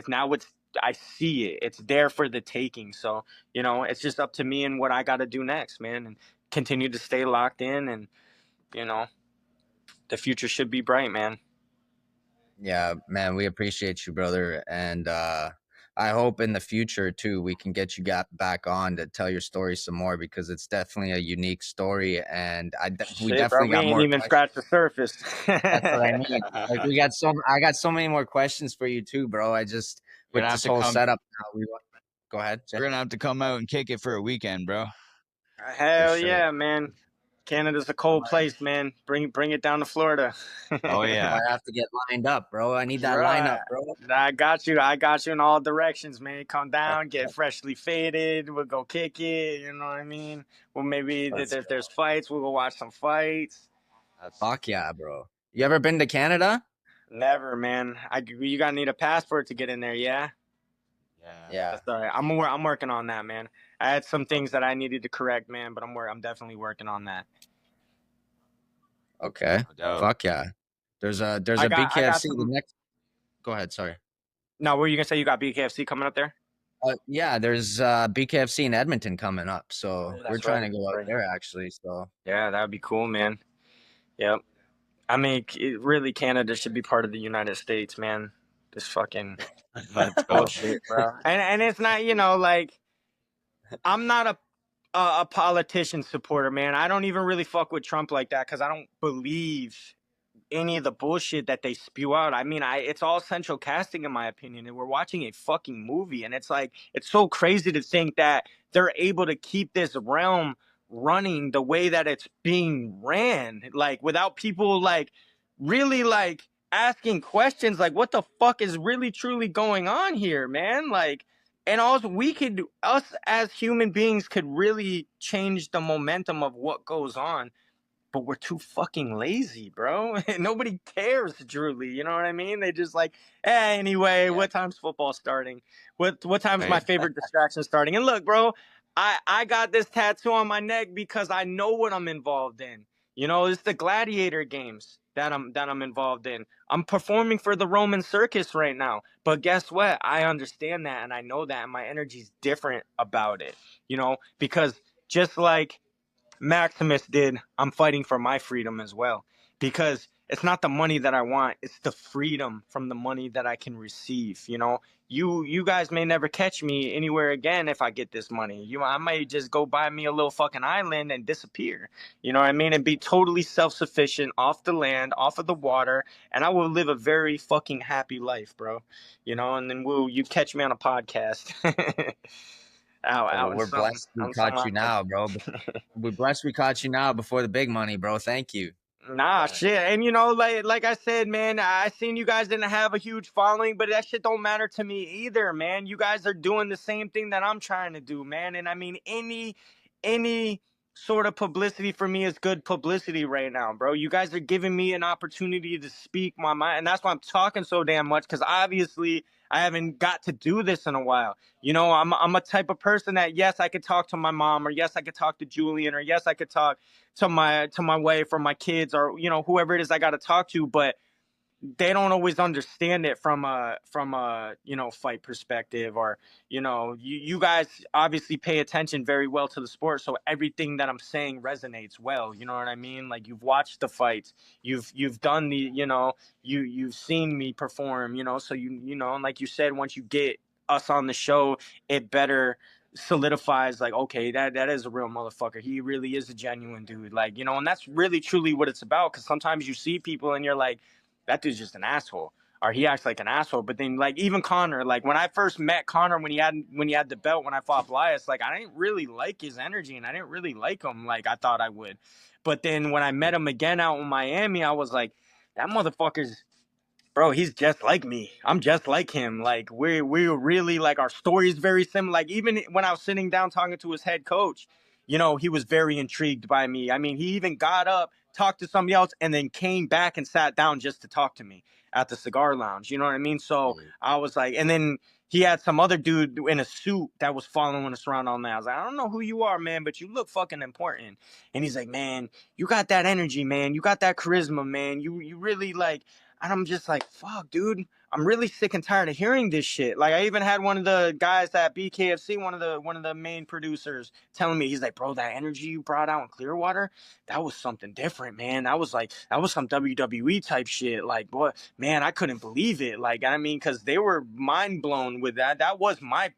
Speaker 3: I see it. It's there for the taking. So, it's just up to me and what I got to do next, man, and continue to stay locked in. And, the future should be bright, man.
Speaker 2: Yeah, man, we appreciate you, brother, and I hope in the future too we can get you back on to tell your story some more because it's definitely a unique story, and we
Speaker 3: Shit, bro,
Speaker 2: definitely
Speaker 3: we
Speaker 2: got
Speaker 3: ain't
Speaker 2: more
Speaker 3: even
Speaker 2: questions.
Speaker 3: scratched the surface.
Speaker 2: That's what I mean. Like I got so many more questions for you too, bro. I just
Speaker 1: We're
Speaker 2: with
Speaker 1: gonna have
Speaker 2: this
Speaker 1: to
Speaker 2: whole
Speaker 1: come.
Speaker 2: setup now, go ahead, Jay.
Speaker 1: We're gonna have to come out and kick it for a weekend, bro.
Speaker 2: For
Speaker 3: Hell
Speaker 2: sure.
Speaker 3: yeah, man. Canada's a cold place, man. Bring it down to Florida.
Speaker 1: Oh
Speaker 2: I
Speaker 1: yeah.
Speaker 2: might have to get lined up, bro. I need that
Speaker 3: Bro,
Speaker 2: lineup, bro.
Speaker 3: I got you. I got you in all directions, man. Come down, get freshly faded. We'll go kick it. You know what I mean? Well, maybe
Speaker 2: Let's
Speaker 3: if
Speaker 2: go.
Speaker 3: there's fights, we'll go watch some fights.
Speaker 2: Fuck yeah, bro. You ever been to Canada?
Speaker 3: Never, man. You gotta need a passport to get in there. Yeah,
Speaker 2: Yeah.
Speaker 3: that's all right. I'm working on that, man. I had some things that I needed to correct, man, but I'm definitely working on that.
Speaker 2: Okay.
Speaker 1: No doubt.
Speaker 2: Fuck yeah. There's a
Speaker 3: I got
Speaker 2: BKFC. The
Speaker 3: some.
Speaker 2: next. Go ahead. Sorry.
Speaker 3: No, what were you gonna say? You got BKFC coming up there?
Speaker 2: Yeah, there's BKFC in Edmonton coming up, so we're
Speaker 3: That's
Speaker 2: trying
Speaker 3: right.
Speaker 2: to go out
Speaker 3: Right.
Speaker 2: there actually. So
Speaker 3: Yeah, that would be cool, man. Yep. Really, Canada should be part of the United States, man. This fucking
Speaker 1: Let's go.
Speaker 3: bullshit, bro. And it's not, like, I'm not a politician supporter, man. I don't even really fuck with Trump like that because I don't believe any of the bullshit that they spew out. I mean, it's all central casting in my opinion, and we're watching a fucking movie, and it's like it's so crazy to think that they're able to keep this realm running the way that it's being ran, like without people like really like asking questions like what the fuck is really truly going on here, man? Like, and also us as human beings could really change the momentum of what goes on, but we're too fucking lazy, bro. Nobody cares, truly. You know what I mean? They just like, anyway,
Speaker 2: Yeah.
Speaker 3: what time's football starting? What time's my
Speaker 1: Right.
Speaker 3: favorite distraction starting? And look, bro, I got this tattoo on my neck because I know what I'm involved in. You know, it's the gladiator games that I'm involved in. I'm performing for the Roman circus right now. But guess what? I understand that and I know that, and my energy's different about it. You know, because just like Maximus did, I'm fighting for my freedom as well. Because it's not the money that I want, it's the freedom from the money that I can receive. You know, you guys may never catch me anywhere again if I get this money. I might just go buy me a little fucking island and disappear. You know what I mean? And be totally self-sufficient off the land, off of the water, and I will live a very fucking happy life, bro. You know, and then you catch me on a podcast.
Speaker 2: Oh, well,
Speaker 3: Out in
Speaker 2: we're
Speaker 3: some
Speaker 2: blessed we
Speaker 3: on some
Speaker 2: caught you
Speaker 3: island.
Speaker 2: now, bro. We're blessed we caught you now before the big money, bro. Thank you.
Speaker 3: Nah,
Speaker 2: Right.
Speaker 3: shit. And you know, like I said, man, I seen you guys didn't have a huge following, but that shit don't matter to me either, man. You guys are doing the same thing that I'm trying to do, man. And I mean, any sort of publicity for me is good publicity right now, bro. You guys are giving me an opportunity to speak my mind, and that's why I'm talking so damn much, because obviously I haven't got to do this in a while. You know, I'm a type of person that, yes, I could talk to my mom, or yes, I could talk to Julian, or yes, I could talk to my wife or my kids, or you know, whoever it is I got to talk to, but they don't always understand it from a you know, fight perspective, or you know, you guys obviously pay attention very well to the sport, so everything that I'm saying resonates well. You know what I mean? Like, you've watched the fights, you've done the, you know, you've seen me perform, you know, so you know, and like you said, once you get us on the show, it better solidifies like, okay, that is a real motherfucker, he really is a genuine dude, like, you know. And that's really truly what it's about, because sometimes you see people and you're like, that dude's just an asshole, or he acts like an asshole. But then, like, even Connor, like when I first met Connor, when he had the belt, when I fought Blias, like, I didn't really like his energy, and I didn't really like him like I thought I would. But then when I met him again out in Miami, I was like, that motherfucker's, bro, he's just like me. I'm just like him. Like, we're really, like, our story is very similar. Like, even when I was sitting down talking to his head coach, you know, he was very intrigued by me. I mean, he even got up, talked to somebody else, and then came back and sat down just to talk to me at the cigar lounge. You know what I mean? So I was like, and then he had some other dude in a suit that was following us around all night. I was like, I don't know who you are, man, but you look fucking important. And he's like, man, you got that energy, man. You got that charisma, man. You really, like, and I'm just like, fuck, dude. I'm really sick and tired of hearing this shit. Like, I even had one of the guys at BKFC, one of the main producers, telling me, he's like, bro, that energy you brought out in Clearwater, that was something different, man. That was like, that was some WWE type shit. Like, boy, man, I couldn't believe it. Like, I mean, because they were mind blown with that. That was my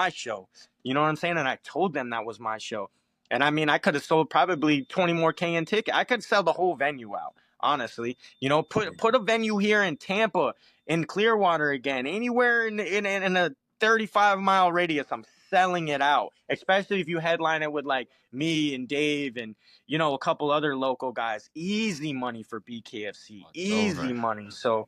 Speaker 3: show. You know what I'm saying? And I told them that was my show. And I mean, I could have sold probably 20 more K in tickets. I could sell the whole venue out, honestly. You know, put a venue here in Tampa, in Clearwater again, anywhere in a 35-mile radius. I'm selling it out, especially if you headline it with like me and Dave and, you know, a couple other local guys. Easy money for BKFC,
Speaker 1: It's
Speaker 3: easy
Speaker 1: over.
Speaker 3: money. So